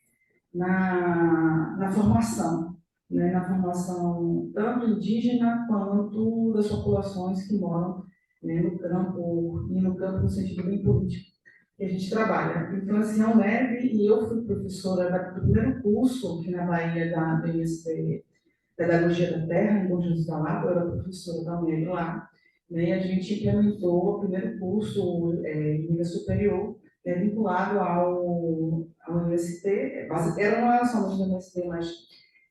na formação, né, na formação tanto indígena quanto das populações que moram, né, no campo, e no campo no sentido bem político que a gente trabalha. Então, assim, a UNEB, e eu fui professora do primeiro curso aqui na Bahia da DSP, Pedagogia da Terra, em Bom Jesus da Lapa, eu era professora da UNEB lá, né, e a gente implementou o primeiro curso em nível superior, vinculado ao UNST, não era somente do UNST, mas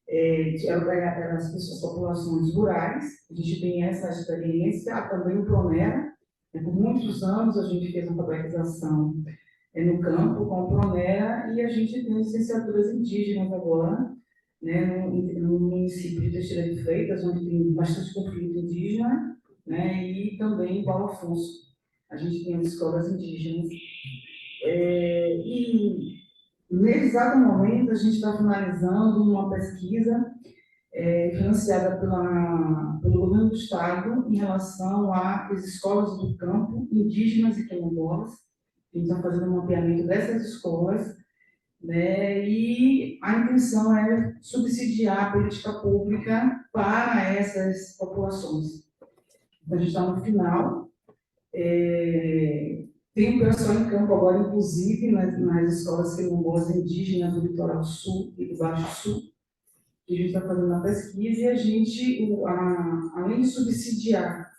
eram as populações rurais. A gente tem essa experiência, também o PRONERA, por muitos anos a gente fez uma alfabetização no campo com o PRONERA e a gente tem licenciaturas indígenas agora, né, no município de Teixeira de Freitas, onde tem bastante conflito indígena, né, e também em Paulo Afonso. A gente tem as escolas indígenas. E nesse exato momento a gente está finalizando uma pesquisa financiada pelo governo do estado em relação às escolas do campo indígenas e quilombolas. A gente está fazendo um mapeamento dessas escolas, né, e a intenção é subsidiar a política pública para essas populações. Então, a gente está no final. Tem o pessoal em campo agora, inclusive, nas escolas quilombolas indígenas do Litoral Sul e do Baixo Sul, que a gente está fazendo uma pesquisa e a gente, além de subsidiar,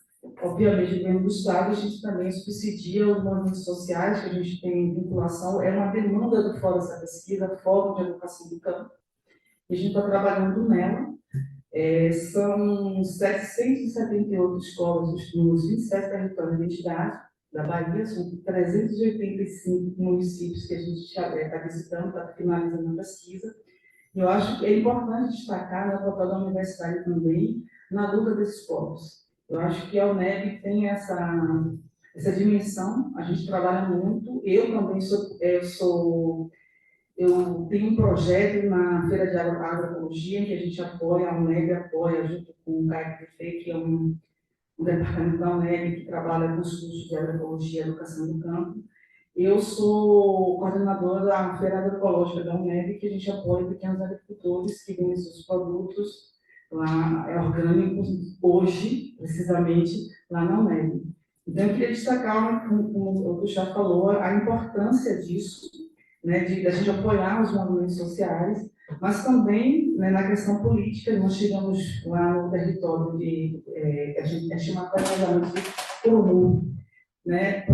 obviamente, o governo do Estado, a gente também subsidia os movimentos sociais, que a gente tem vinculação, é uma demanda do Fórum dessa pesquisa, Fórum de Educação do Campo, e a gente está trabalhando nela. São 778 escolas nos 27 territórios de entidade da Bahia, são 385 municípios que a gente está visitando, está finalizando a pesquisa. Eu acho que é importante destacar, né, o papel da universidade também na luta desses povos. Eu acho que a UNEB tem essa dimensão, a gente trabalha muito, eu também eu tenho um projeto na Feira de Agroecologia, que a gente apoia, a UNEB apoia, junto com o CAIC Prefeito, que é um departamento da UNEB que trabalha com os cursos de agroecologia e educação do campo. Eu sou coordenadora da Feira Agroecológica da UNEB, que a gente apoia pequenos agricultores que vendem seus produtos lá, orgânicos, hoje, precisamente, lá na UNEB. Então, eu queria destacar, como o Tuxá falou, a importância disso, né, de a gente apoiar os movimentos sociais, mas também, né, na questão política. Nós tivemos lá no território a gente é chamado carinhosamente de Curumum, né,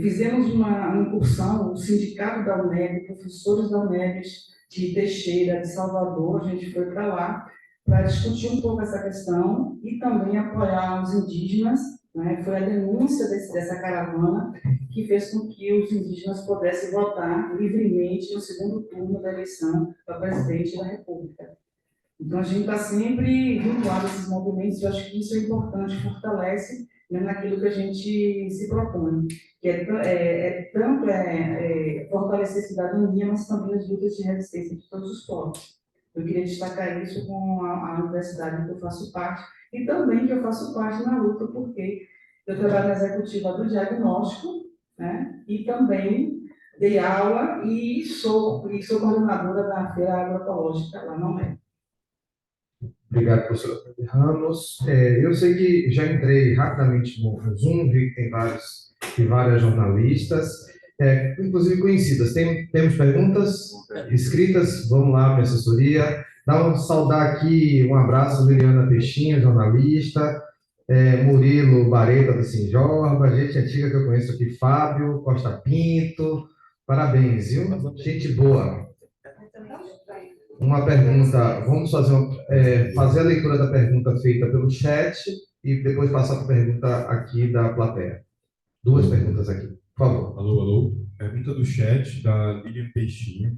fizemos uma incursão, o sindicato da UNEB, professores da UNEB de Teixeira, de Salvador, a gente foi para lá para discutir um pouco essa questão e também apoiar os indígenas, né? Foi a denúncia dessa caravana que fez com que os indígenas pudessem votar livremente no segundo turno da eleição para presidente da República. Então, a gente está sempre vinculado a esses movimentos, eu acho que isso é importante, fortalece, né, naquilo que a gente se propõe, que tanto fortalecer a cidadania, mas também as lutas de resistência de todos os povos. Eu queria destacar isso com a universidade que eu faço parte, e também que eu faço parte na luta, porque eu trabalho na executiva do diagnóstico, né, e também dei aula e sou coordenadora da feira agroecológica lá na UNED. Obrigado, professora Ramos. Eu sei que já entrei rapidamente no Zoom, vi que tem várias jornalistas, inclusive conhecidas. Temos perguntas escritas? Vamos lá, minha assessoria. Saudar aqui, um abraço, Liliana Peixinho, jornalista, Murilo Bareta, da Sinjorba, gente antiga que eu conheço aqui, Fábio Costa Pinto, parabéns, viu? Gente boa. Uma pergunta, vamos fazer a leitura da pergunta feita pelo chat e depois passar para a pergunta aqui da plateia. Duas perguntas aqui, por favor. Alô, alô. Pergunta do chat da Lilian Peixinho.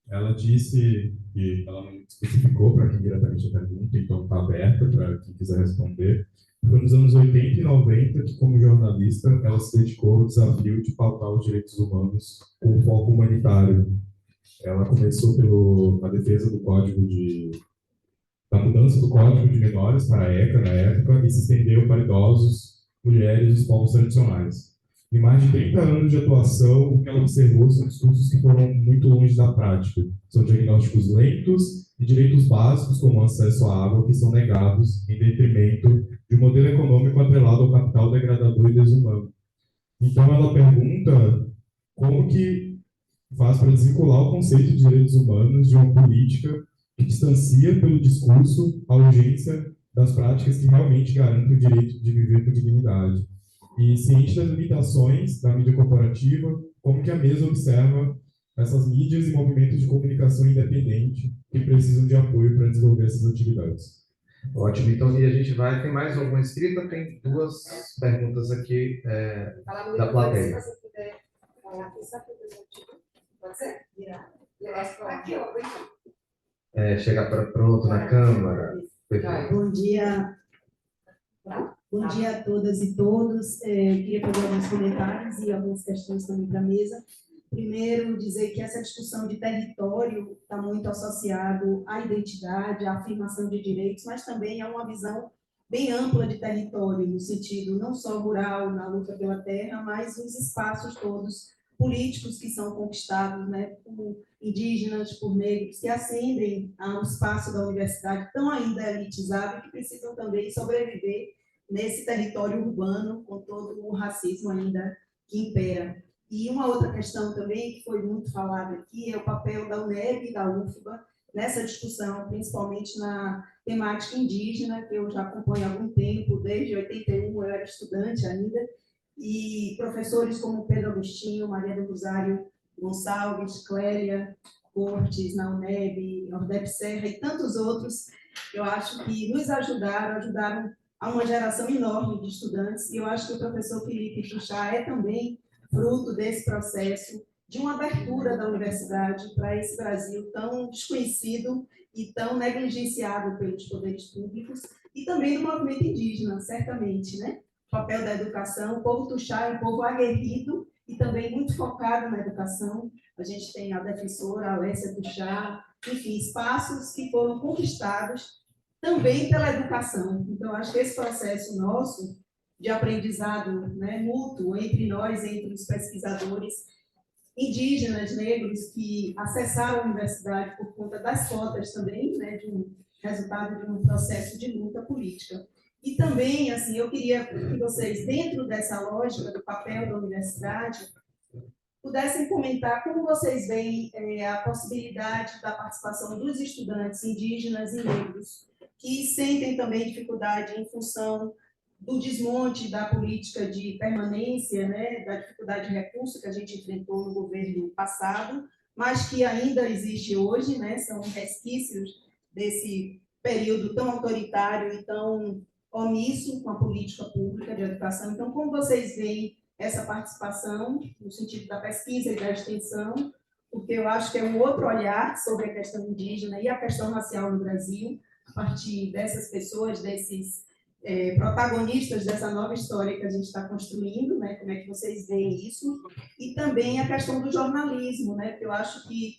Ela disse que ela não especificou para quem diretamente a pergunta, então está aberta para quem quiser responder. Foi nos anos 80 e 90 que, como jornalista, ela se dedicou ao desafio de pautar os direitos humanos com foco humanitário. Ela começou pela defesa da mudança do Código de Menores para a ECA, na época, e se estendeu para idosos, mulheres e os povos tradicionais. Em mais de 30 anos de atuação, o que ela observou são discursos que foram muito longe da prática. São diagnósticos lentos e direitos básicos, como acesso à água, que são negados em detrimento de um modelo econômico atrelado ao capital degradador e desumano. Então, ela pergunta como que faz para desvincular o conceito de direitos humanos de uma política que distancia pelo discurso a urgência das práticas que realmente garantem o direito de viver com dignidade. E, ciente das limitações da mídia corporativa, como que a mesa observa essas mídias e movimentos de comunicação independente que precisam de apoio para desenvolver essas atividades. Ótimo, então e a gente tem mais alguma escrita? Tem duas perguntas aqui da plateia. Se você puder falar aqui, só pode ser? Aqui, ó. Chegar pronto na Câmara. Bom dia. Bom dia a todas e todos. Queria fazer alguns comentários e algumas questões também para a mesa. Primeiro, dizer que essa discussão de território está muito associado à identidade, à afirmação de direitos, mas também a uma visão bem ampla de território, no sentido não só rural, na luta pela terra, mas os espaços todos políticos que são conquistados, né, por indígenas, por negros, que ascendem ao espaço da universidade, tão ainda elitizado, que precisam também sobreviver nesse território urbano, com todo o racismo ainda que impera. E uma outra questão também, que foi muito falada aqui, é o papel da UNEB e da UFBA nessa discussão, principalmente na temática indígena, que eu já acompanho há algum tempo, desde 81, eu era estudante ainda, e professores como Pedro Agostinho, Maria do Rosário Gonçalves, Clélia Cortes, na UNEB, Ordep Serra e tantos outros, eu acho que nos ajudaram a uma geração enorme de estudantes, e eu acho que o professor Felipe Tuchá é também fruto desse processo de uma abertura da universidade para esse Brasil tão desconhecido e tão negligenciado pelos poderes públicos, e também do movimento indígena, certamente, né? O papel da educação, o povo Tuchá é um povo aguerrido e também muito focado na educação. A gente tem a defensora, a Alessia Tuchá, enfim, espaços que foram conquistados também pela educação. Então, acho que esse processo nosso de aprendizado, né, mútuo entre nós, entre os pesquisadores indígenas, negros, que acessaram a universidade por conta das cotas também, né, de um resultado de um processo de luta política. E também, assim, eu queria que vocês, dentro dessa lógica do papel da universidade, pudessem comentar como vocês veem a possibilidade da participação dos estudantes indígenas e negros, que sentem também dificuldade em função do desmonte da política de permanência, né, da dificuldade de recurso que a gente enfrentou no governo passado, mas que ainda existe hoje, né, são resquícios desse período tão autoritário e tão omisso com a política pública de educação. Então, como vocês veem essa participação, no sentido da pesquisa e da extensão, porque eu acho que é um outro olhar sobre a questão indígena e a questão racial no Brasil, a partir dessas pessoas, desses protagonistas dessa nova história que a gente está construindo, né? Como é que vocês veem isso? E também a questão do jornalismo, né? Porque eu acho que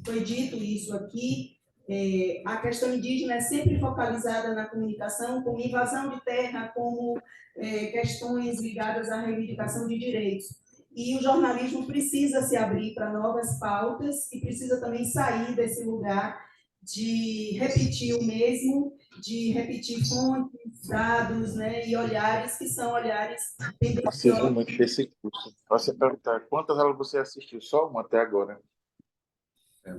foi dito isso aqui, a questão indígena é sempre focalizada na comunicação como invasão de terra, como questões ligadas à reivindicação de direitos. E o jornalismo precisa se abrir para novas pautas e precisa também sair desse lugar de repetir o mesmo, de repetir fontes, dados, né, e olhares que são olhares Participo muito desse curso. Você perguntar quantas aulas você assistiu? Só uma até agora.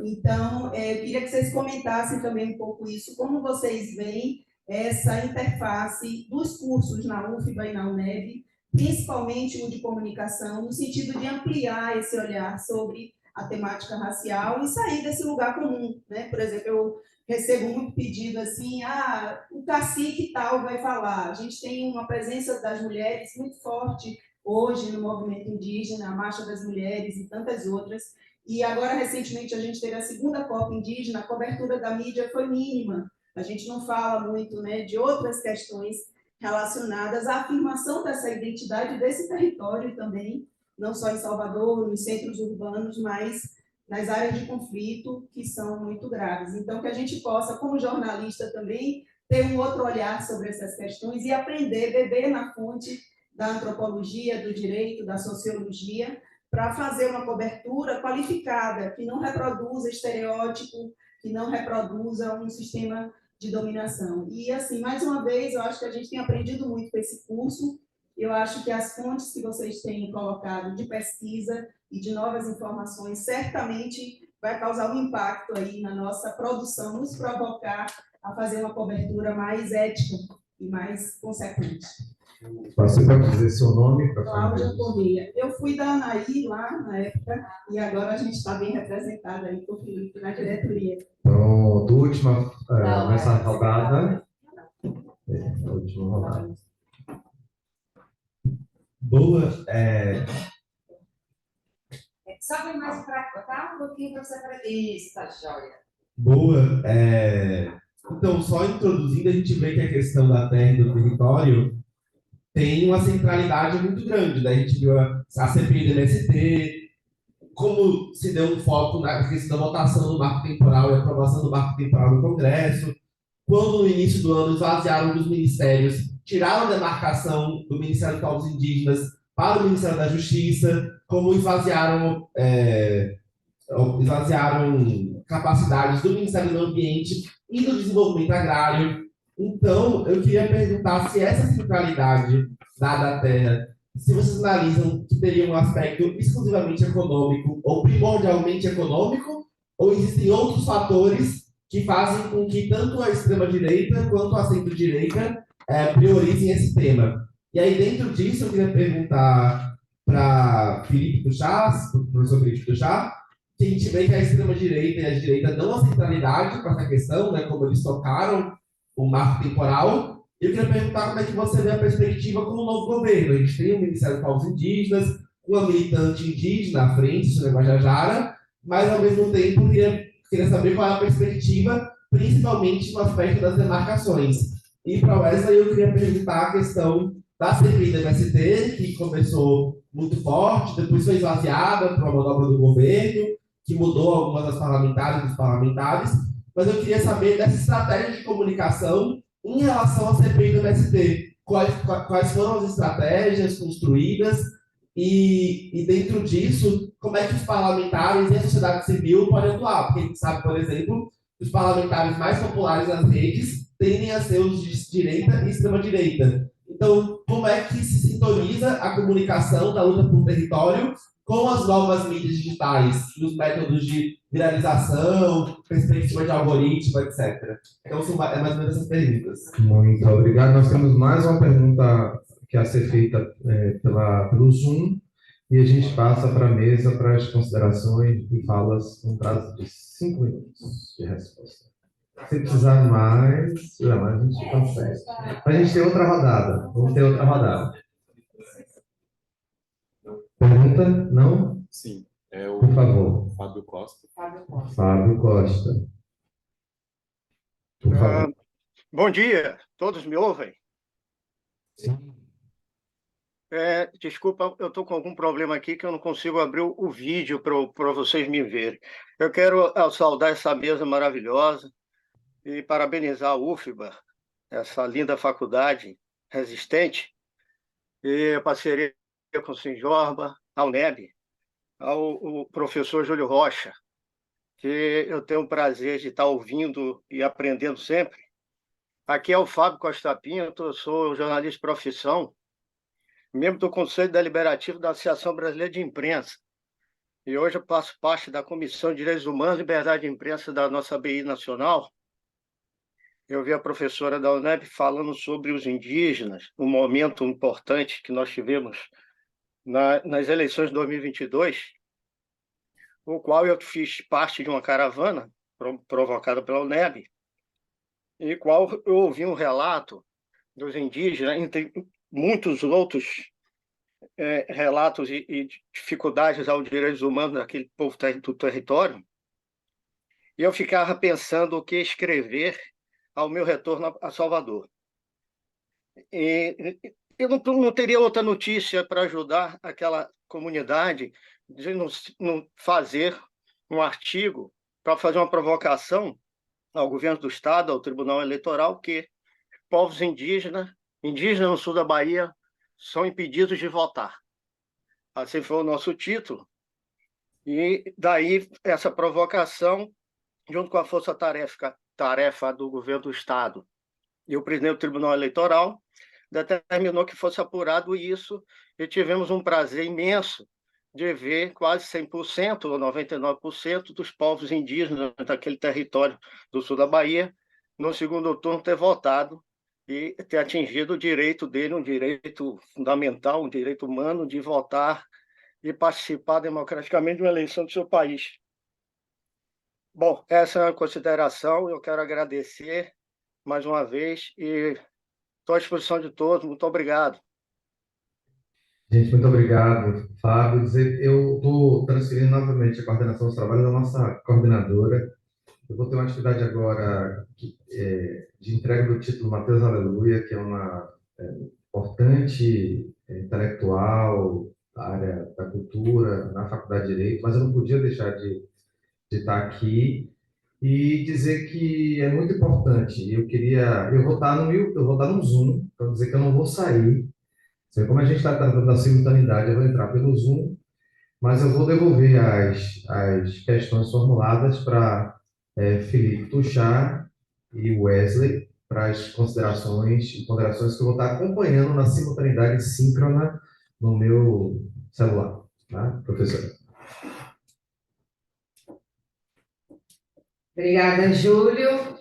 Então, eu queria que vocês comentassem também um pouco isso, como vocês veem essa interface dos cursos na UFBA e na UNEB, principalmente o de comunicação, no sentido de ampliar esse olhar sobre a temática racial e sair desse lugar comum, né? Por exemplo, eu recebo muito pedido assim, o cacique tal vai falar. A gente tem uma presença das mulheres muito forte hoje no movimento indígena, a Marcha das Mulheres e tantas outras. E agora, recentemente, a gente teve a segunda COP indígena, a cobertura da mídia foi mínima. A gente não fala muito, né, de outras questões relacionadas à afirmação dessa identidade desse território também, não só em Salvador, nos centros urbanos, mas nas áreas de conflito que são muito graves. Então, que a gente possa, como jornalista também, ter um outro olhar sobre essas questões e aprender, beber na fonte da antropologia, do direito, da sociologia, para fazer uma cobertura qualificada, que não reproduza estereótipo, que não reproduza um sistema de dominação. E, assim, mais uma vez, eu acho que a gente tem aprendido muito com esse curso. Eu acho que as fontes que vocês têm colocado de pesquisa e de novas informações certamente vai causar um impacto aí na nossa produção, nos provocar a fazer uma cobertura mais ética e mais consequente. Você pode dizer seu nome? Cláudia Corrêa. Eu fui da ANAI lá na época e agora a gente está bem representada aí por Felipe na diretoria. Pronto, última mensagem rodada. A última rodada. Boa. Só vem mais para cá, tá? Um pouquinho para você para isso, tá joia. Boa. Então, só introduzindo, a gente vê que a questão da terra e do território tem uma centralidade muito grande, né? A gente viu a CPI do MST, como se deu um foco na questão da votação do marco temporal e aprovação do marco temporal no Congresso, quando no início do ano esvaziaram dos ministérios, tiraram a demarcação do Ministério dos Povos Indígenas para o Ministério da Justiça, como esvaziaram capacidades do Ministério do Ambiente e do Desenvolvimento Agrário. Então, eu queria perguntar se essa centralidade dada à terra, se vocês analisam que teria um aspecto exclusivamente econômico ou primordialmente econômico, ou existem outros fatores que fazem com que tanto a extrema-direita quanto a centro-direita priorizem esse tema. E aí, dentro disso, eu queria perguntar para Felipe Tuchá, o professor Felipe Tuchá, que a gente vê que a extrema-direita e a direita dão a centralidade para essa questão, né, como eles tocaram o marco temporal. Eu queria perguntar como é que você vê a perspectiva como novo governo. A gente tem o Ministério dos Povos Indígenas, uma militante indígena à frente, isso é Guajajara, mas, ao mesmo tempo, queria saber qual é a perspectiva, principalmente no aspecto das demarcações. E para o Wesley, eu queria perguntar a questão da CPI do MST, que começou muito forte, depois foi esvaziada por uma manobra do governo, que mudou algumas das parlamentares e dos parlamentares, mas eu queria saber dessa estratégia de comunicação em relação à CPI do MST. Quais foram as estratégias construídas e dentro disso, como é que os parlamentares e a sociedade civil podem atuar? Porque a gente sabe, por exemplo, que os parlamentares mais populares nas redes tendem a ser os de direita e extrema-direita. Então, como é que se sintoniza a comunicação da luta por território com as novas mídias digitais e os métodos de viralização, perspectiva de algoritmo, etc. Então, são mais ou menos essas perguntas. Muito obrigado. Nós temos mais uma pergunta que a ser feita pelo Zoom e a gente passa para a mesa para as considerações e falas com prazo de 5 minutos de resposta. Se precisar mais, a gente consegue. A gente tem outra rodada. Vamos ter outra rodada. Pergunta? Não? Sim. É o Por favor. Fábio Costa. Fábio Costa. Por favor. Bom dia, todos me ouvem? Sim. Desculpa, eu estou com algum problema aqui que eu não consigo abrir o vídeo para vocês me verem. Eu quero saudar essa mesa maravilhosa e parabenizar a UFBA, essa linda faculdade resistente, e a parceria com o Sinjorba, a UNEB, ao professor Júlio Rocha, que eu tenho o prazer de estar ouvindo e aprendendo sempre. Aqui é o Fábio Costa Pinto, eu sou jornalista de profissão, membro do Conselho Deliberativo da Associação Brasileira de Imprensa. E hoje eu faço parte da Comissão de Direitos Humanos e Liberdade de Imprensa da nossa ABI Nacional. Eu vi a professora da UNEB falando sobre os indígenas, um momento importante que nós tivemos nas eleições de 2022, o qual eu fiz parte de uma caravana provocada pela UNEB, e qual eu ouvi um relato dos indígenas, entre muitos outros relatos e dificuldades aos direitos humanos daquele povo do território, e eu ficava pensando o que escrever ao meu retorno a Salvador. E eu não teria outra notícia para ajudar aquela comunidade de não fazer um artigo para fazer uma provocação ao governo do Estado, ao Tribunal Eleitoral, que povos indígenas no sul da Bahia, são impedidos de votar. Assim foi o nosso título. E daí essa provocação, junto com a força-tarefa do governo do Estado e o presidente do Tribunal Eleitoral, determinou que fosse apurado isso, e tivemos um prazer imenso de ver quase 100% ou 99% dos povos indígenas daquele território do sul da Bahia, no segundo turno, ter votado e ter atingido o direito dele, um direito fundamental, um direito humano de votar e participar democraticamente de uma eleição do seu país. Bom, essa é uma consideração, eu quero agradecer mais uma vez e estou à disposição de todos. Muito obrigado. Gente, muito obrigado, Fábio. Eu estou transferindo novamente a coordenação dos trabalhos da nossa coordenadora. Eu vou ter uma atividade agora de entrega do título Mateus Aleluia, que é uma importante intelectual da área da cultura na Faculdade de Direito, mas eu não podia deixar de estar aqui e dizer que é muito importante. Eu vou estar no Zoom, para dizer que eu não vou sair. Como a gente está tratando da simultaneidade, eu vou entrar pelo Zoom, mas eu vou devolver as questões formuladas para Felipe Tuchar e Wesley, para as considerações e ponderações que eu vou estar acompanhando na simultaneidade síncrona no meu celular. Tá, professora? Obrigada, Júlio.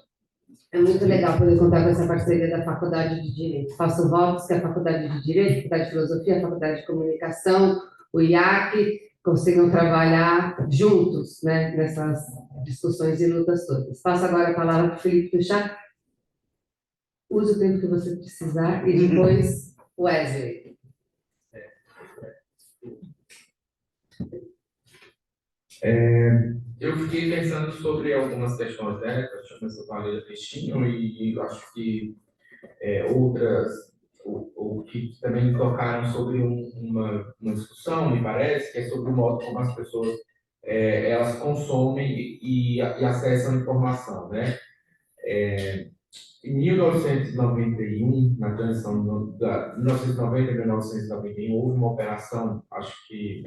É muito legal poder contar com essa parceria da Faculdade de Direito. Faço votos que a Faculdade de Direito, a Faculdade de Filosofia, a Faculdade de Comunicação, o IAC, consigam trabalhar juntos, né, nessas discussões e lutas todas. Passo agora a palavra para o Felipe Tuchar. Use o tempo que você precisar e depois Wesley. Eu fiquei pensando sobre algumas questões, né, que a professora Cristina e acho que outras, o que também tocaram sobre uma discussão, me parece, que é sobre o modo como as pessoas elas consomem e acessam informação, né? Em 1991, na transição de 1990 a 1991, houve uma operação, acho que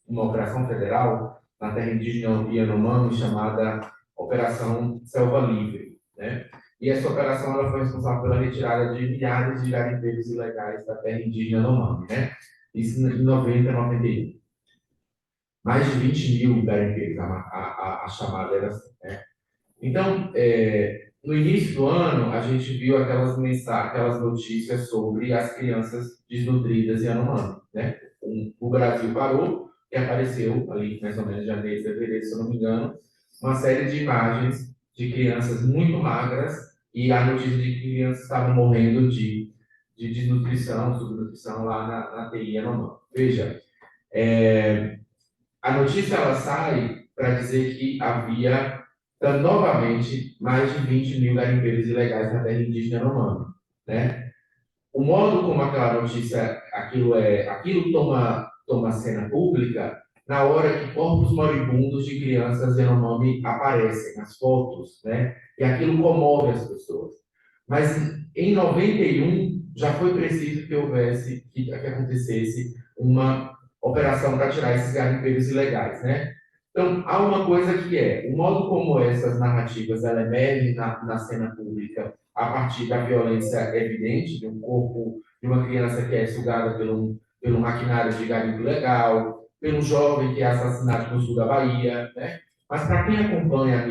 uma operação federal na terra indígena Yanomami, chamada Operação Selva Livre, né? E essa operação ela foi responsável pela retirada de milhares de garimpeiros ilegais da terra indígena Yanomami, né? Isso em 90 e 91. mais de 20 mil garimpeiros, a chamada era assim, né? Então, no início do ano, a gente viu aquelas notícias sobre as crianças desnutridas em Yanomami, né? O Brasil parou e apareceu ali, mais ou menos, em janeiro, fevereiro, se eu não me engano, uma série de imagens de crianças muito magras e a notícia de que crianças estavam morrendo de desnutrição, subnutrição lá na TI Yanomami. Veja, a notícia ela sai para dizer que havia novamente mais de 20 mil garimpeiros ilegais na terra indígena Yanomami, né? O modo como aquela notícia, aquilo toma cena pública na hora que corpos moribundos de crianças Yanomami aparecem nas fotos, né? E aquilo comove as pessoas. Mas em 91 já foi preciso que acontecesse uma operação para tirar esses garimpeiros ilegais, né? Então, há uma coisa que o modo como essas narrativas emergem na cena pública a partir da violência evidente de um corpo de uma criança que é sugada pelo maquinário de garimpo ilegal, pelo jovem que é assassinado no sul da Bahia, né? Mas para quem acompanha a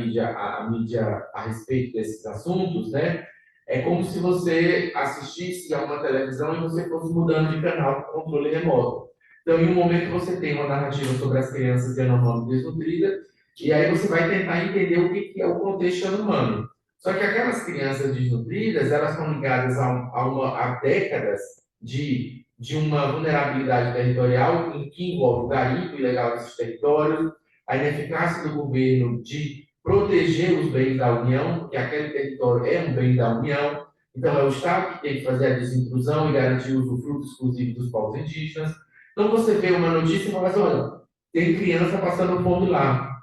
mídia a respeito desses assuntos, né? É como se você assistisse a uma televisão e você fosse mudando de canal com controle remoto. Então, em um momento, você tem uma narrativa sobre as crianças Yanomami desnutridas, e aí você vai tentar entender o que é o contexto Yanomami. Só que aquelas crianças desnutridas, elas estão ligadas a décadas de uma vulnerabilidade territorial que envolve o garimpo ilegal desses territórios, a ineficácia do governo de proteger os bens da União, porque aquele território é um bem da União, então é o Estado que tem que fazer a desintrusão e garantir o usufruto exclusivo dos povos indígenas. Então você vê uma notícia e fala assim, olha, tem criança passando fome lá.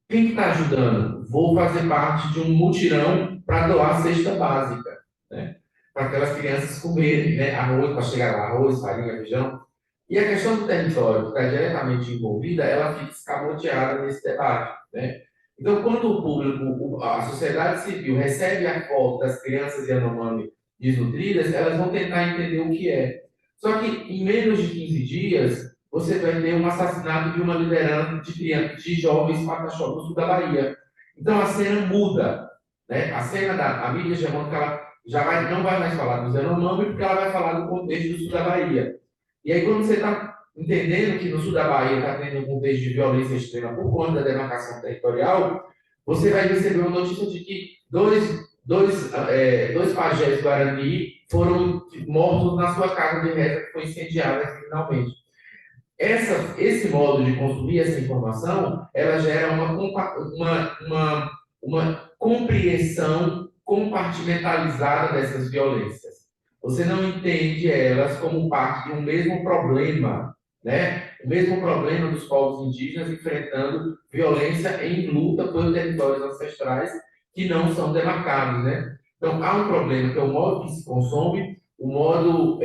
Quem está ajudando? Vou fazer parte de um mutirão para doar cesta básica, né? Para aquelas crianças comerem, né? Arroz, para chegar lá, arroz, farinha, feijão. E a questão do território, que está diretamente envolvida, ela fica escamoteada nesse debate, né? Então, quando o público, a sociedade civil recebe a foto das crianças Yanomami desnutridas, elas vão tentar entender o que é. Só que em menos de 15 dias, você vai ter um assassinato de uma liderança de jovens pataxó no sul da Bahia. Então a cena muda, né? A cena a mídia hegemônica ela não vai mais falar dos Yanomami, porque ela vai falar do contexto do sul da Bahia. E aí, quando você está entendendo que no sul da Bahia está tendo um contexto de violência extrema por conta da demarcação territorial, você vai receber uma notícia de que dois pajés Guarani foram mortos na sua casa de reza, que foi incendiada finalmente. Esse modo de consumir essa informação, ela gera uma compreensão compartimentalizada dessas violências. Você não entende elas como parte de um mesmo problema, né? O mesmo problema dos povos indígenas enfrentando violência em luta por territórios ancestrais que não são demarcados, né? Então, há um problema que é o modo que se consome, o modo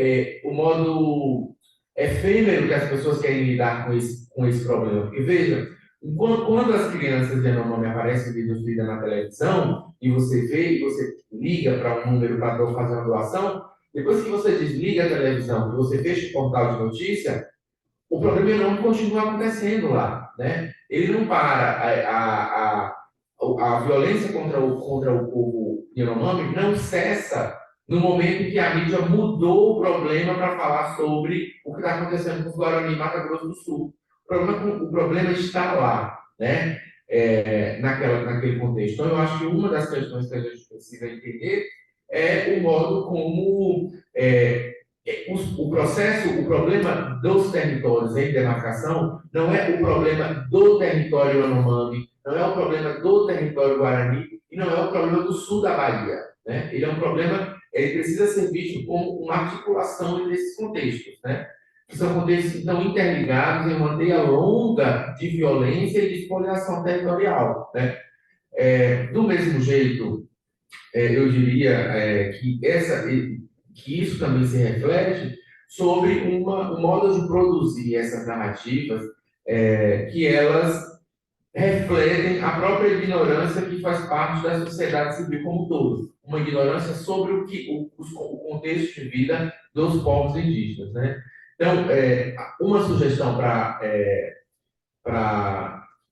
efêmero que as pessoas querem lidar com esse problema. Porque, veja, quando as crianças Yanomami aparecem desnutridas na televisão, e você vê, e você liga para um número para fazer uma doação, depois que você desliga a televisão, que você fecha o portal de notícia, o problema não continua acontecendo lá, né? Ele não para. A violência contra o povo Yanomami não cessa no momento em que a mídia mudou o problema para falar sobre o que está acontecendo com os Guarani e Mato Grosso do Sul. O problema está lá, né? Naquele contexto. Então, eu acho que uma das questões que a gente precisa entender é o modo como o problema dos territórios em demarcação não é o problema do território Yanomami, não é o problema do território Guarani e não é o problema do sul da Bahia, né? Ele é um problema, ele precisa ser visto como uma articulação desses contextos, né? Que são contextos que estão interligados em uma teia longa de violência e de espoliação territorial, né? Do mesmo jeito, eu diria que isso também se reflete sobre um modo de produzir essas narrativas que elas refletem a própria ignorância que faz parte da sociedade civil como um todo. Uma ignorância sobre o contexto de vida dos povos indígenas, né? Então, uma sugestão para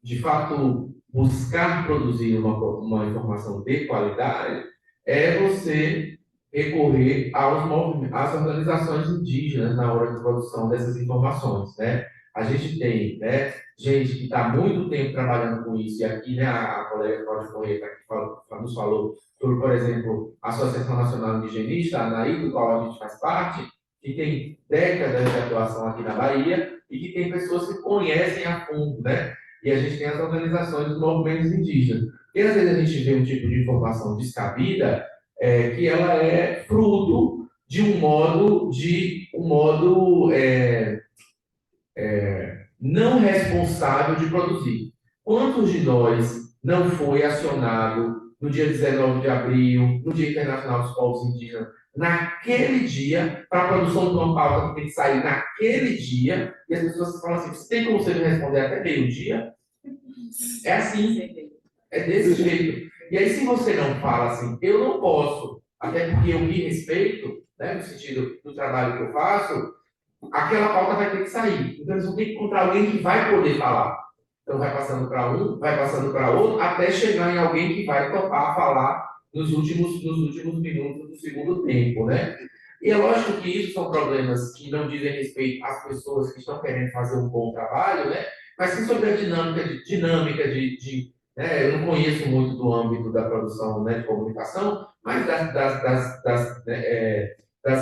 de fato, buscar produzir uma informação de qualidade, é você recorrer às organizações indígenas na hora de produção dessas informações, né? A gente tem, né, gente que está há muito tempo trabalhando com isso, e aqui, né, a colega Cláudia Corrêa nos falou sobre, por exemplo, a Associação Nacional Indigenista, a ANAI, do qual a gente faz parte, que tem décadas de atuação aqui na Bahia, e que tem pessoas que conhecem a fundo, né? E a gente tem as organizações dos movimentos indígenas. E às vezes a gente vê um tipo de informação descabida, que ela é fruto de um modo não responsável de produzir. Quantos de nós não foi acionado no dia 19 de abril, no Dia Internacional dos Povos Indígenas, naquele dia, para a produção de uma pauta que tem que sair naquele dia, e as pessoas falam assim, você tem como você me responder até meio-dia? É assim, é desse jeito. E aí, se você não fala assim, eu não posso, até porque eu me respeito, né, no sentido do trabalho que eu faço, aquela pauta vai ter que sair. Então, eles vão ter que encontrar alguém que vai poder falar. Então, vai passando para um, vai passando para outro, até chegar em alguém que vai topar falar nos últimos minutos do segundo tempo, né? E é lógico que isso são problemas que não dizem respeito às pessoas que estão querendo fazer um bom trabalho, né? Mas sim sobre a dinâmica de né? Eu não conheço muito do âmbito da produção, né, de comunicação, mas das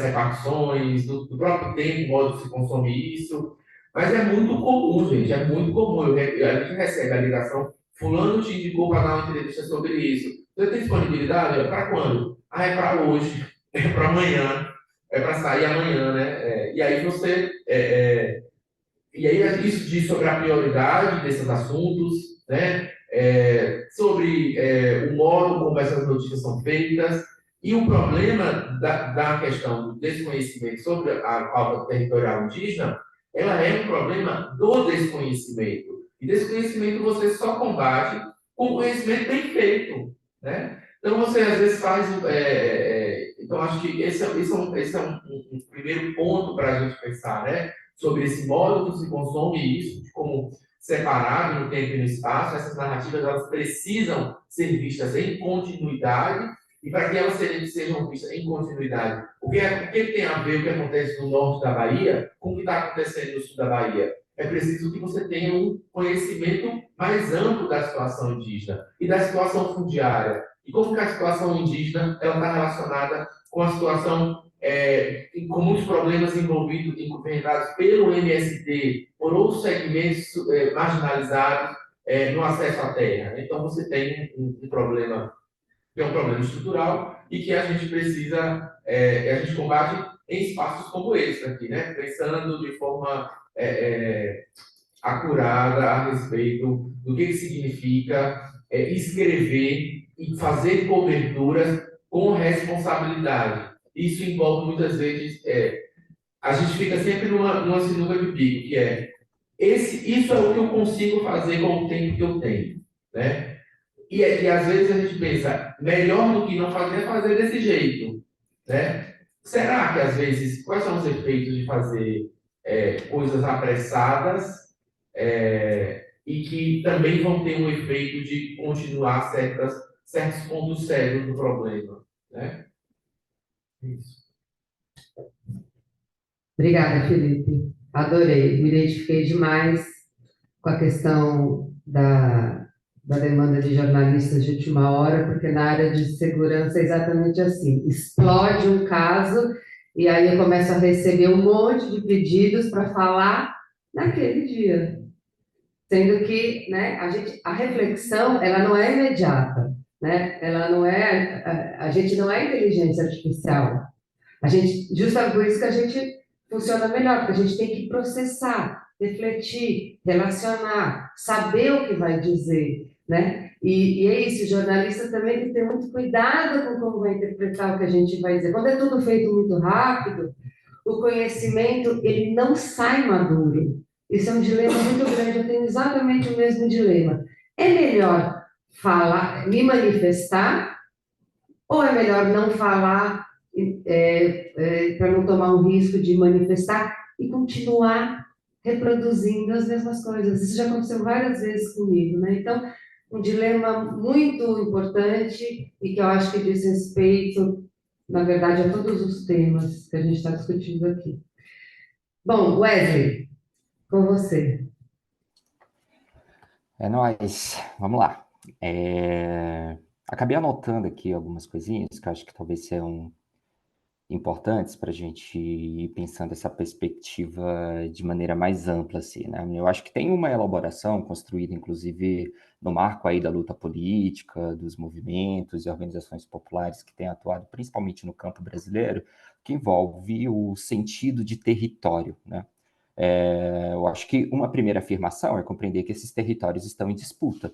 repartições, do próprio tempo, modo de se consome isso. Mas é muito comum, gente, é muito comum. A gente recebe a ligação, fulano te indicou para dar uma entrevista sobre isso. Você tem disponibilidade? É para quando? Ah, é para hoje, é para amanhã, é para sair amanhã, né? E aí você... e aí isso diz sobre a prioridade desses assuntos, né? Sobre o modo como essas notícias são feitas, e o problema da questão do desconhecimento sobre a pauta territorial indígena, ela é um problema do desconhecimento. E desconhecimento você só combate com conhecimento bem feito, né? Então você às vezes faz... então acho que esse é um primeiro ponto para a gente pensar, né? Sobre esse modo que se consome isso, de como separado no tempo e no espaço, essas narrativas elas precisam ser vistas em continuidade, e para que elas sejam vistas em continuidade, o que tem a ver o que acontece no norte da Bahia com o que está acontecendo no sul da Bahia? É preciso que você tenha um conhecimento mais amplo da situação indígena e da situação fundiária. E como que a situação indígena ela está relacionada com a situação, com muitos problemas enfrentados pelo MST, por outros segmentos marginalizados no acesso à terra. Então, você tem um problema que é um problema estrutural e que a gente precisa, a gente combate em espaços como esse aqui, né? Pensando de forma acurada a respeito do que significa escrever e fazer coberturas com responsabilidade. Isso envolve muitas vezes, a gente fica sempre numa sinuca de bico, que isso é o que eu consigo fazer com o tempo que eu tenho, né? E às vezes a gente pensa, melhor do que não fazer é fazer desse jeito, né? Será que às vezes, quais são os efeitos de fazer coisas apressadas e que também vão ter um efeito de continuar certos pontos cegos do problema, né? Isso. Obrigada, Felipe. Adorei, me identifiquei demais com a questão da demanda de jornalistas de última hora, porque na área de segurança é exatamente assim, explode um caso e aí eu começo a receber um monte de pedidos para falar naquele dia, sendo que, né, a reflexão ela não é imediata, né? Ela não é a gente não é inteligência artificial. Justamente por isso que a gente funciona melhor, porque a gente tem que processar, refletir, relacionar, saber o que vai dizer, né? E é isso, o jornalista também tem que ter muito cuidado com como vai interpretar o que a gente vai dizer. Quando é tudo feito muito rápido, o conhecimento, ele não sai maduro. Isso é um dilema muito grande, eu tenho exatamente o mesmo dilema. É melhor falar, me manifestar, ou é melhor não falar para não tomar um risco de manifestar e continuar reproduzindo as mesmas coisas. Isso já aconteceu várias vezes comigo, né? Então, um dilema muito importante e que eu acho que diz respeito, na verdade, a todos os temas que a gente está discutindo aqui. Bom, Wesley, com você. É nóis, vamos lá. Acabei anotando aqui algumas coisinhas que eu acho que talvez sejam importantes para a gente ir pensando essa perspectiva de maneira mais ampla, assim, né? Eu acho que tem uma elaboração construída, inclusive, no marco aí da luta política, dos movimentos e organizações populares que têm atuado principalmente no campo brasileiro, que envolve o sentido de território, né? Eu acho que uma primeira afirmação é compreender que esses territórios estão em disputa.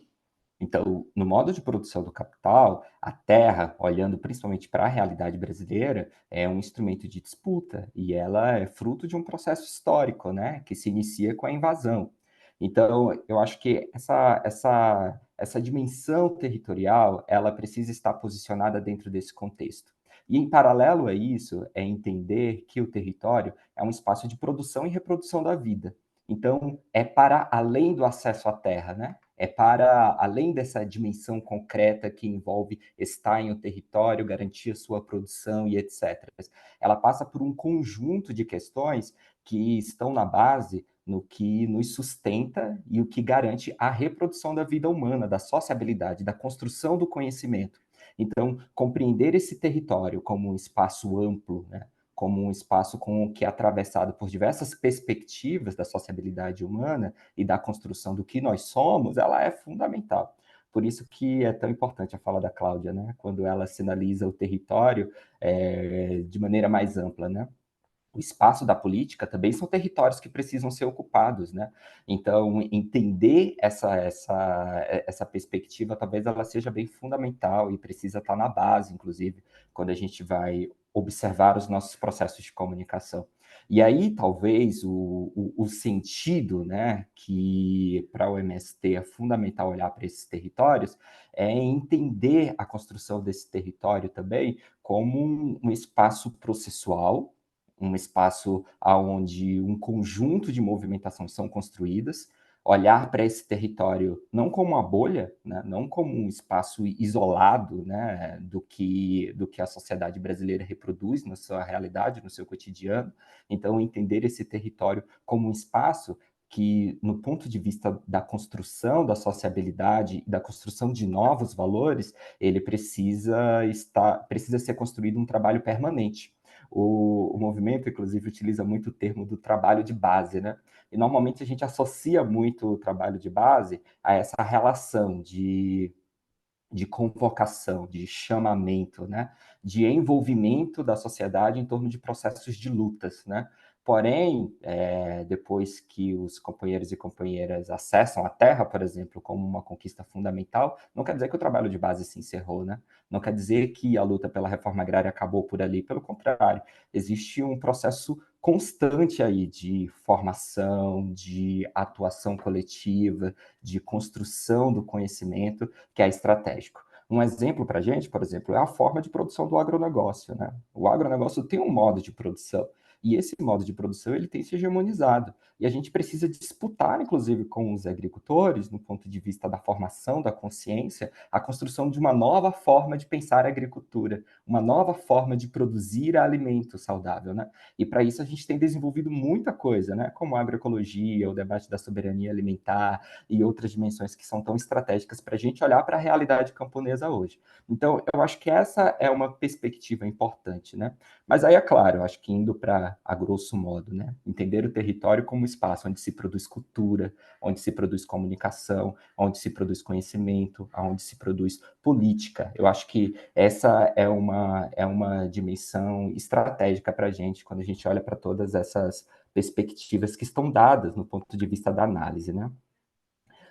Então, no modo de produção do capital, a terra, olhando principalmente para a realidade brasileira, é um instrumento de disputa e ela é fruto de um processo histórico, né, que se inicia com a invasão. Então, eu acho que essa dimensão territorial, ela precisa estar posicionada dentro desse contexto. E, em paralelo a isso, é entender que o território é um espaço de produção e reprodução da vida. Então, é para além do acesso à terra, né? É para além dessa dimensão concreta que envolve estar em um território, garantir a sua produção e etc. Ela passa por um conjunto de questões que estão na base no que nos sustenta e o que garante a reprodução da vida humana, da sociabilidade, da construção do conhecimento. Então, compreender esse território como um espaço amplo, né? Como um espaço que é atravessado por diversas perspectivas da sociabilidade humana e da construção do que nós somos, ela é fundamental. Por isso que é tão importante a fala da Cláudia, né? Quando ela sinaliza o território de maneira mais ampla, né? O espaço da política também são territórios que precisam ser ocupados, né? Então, entender essa perspectiva, talvez ela seja bem fundamental e precisa estar na base, inclusive, quando a gente vai observar os nossos processos de comunicação. E aí, talvez, o sentido, né, que para o MST é fundamental olhar para esses territórios, é entender a construção desse território também como um espaço processual, um espaço onde um conjunto de movimentações são construídas, olhar para esse território não como uma bolha, né, não como um espaço isolado, né, do que a sociedade brasileira reproduz na sua realidade, no seu cotidiano. Então, entender esse território como um espaço que, no ponto de vista da construção da sociabilidade e da construção de novos valores, ele precisa ser construído um trabalho permanente. O movimento, inclusive, utiliza muito o termo do trabalho de base, né? E normalmente a gente associa muito o trabalho de base a essa relação de convocação, de chamamento, né? De envolvimento da sociedade em torno de processos de lutas, né? Porém, depois que os companheiros e companheiras acessam a terra, por exemplo, como uma conquista fundamental, não quer dizer que o trabalho de base se encerrou, né? Não quer dizer que a luta pela reforma agrária acabou por ali, pelo contrário, existe um processo constante aí de formação, de atuação coletiva, de construção do conhecimento, que é estratégico. Um exemplo para a gente, por exemplo, é a forma de produção do agronegócio, né? O agronegócio tem um modo de produção, e esse modo de produção ele tem se hegemonizado. E a gente precisa disputar, inclusive, com os agricultores, no ponto de vista da formação da consciência, a construção de uma nova forma de pensar a agricultura, uma nova forma de produzir alimento saudável, né? E para isso a gente tem desenvolvido muita coisa, né? Como a agroecologia, o debate da soberania alimentar e outras dimensões que são tão estratégicas para a gente olhar para a realidade camponesa hoje. Então, eu acho que essa é uma perspectiva importante, né? Mas aí, é claro, eu acho que indo para, a grosso modo, né? Entender o território como espaço onde se produz cultura, onde se produz comunicação, onde se produz conhecimento, onde se produz política. Eu acho que essa é uma dimensão estratégica para a gente, quando a gente olha para todas essas perspectivas que estão dadas no ponto de vista da análise, né?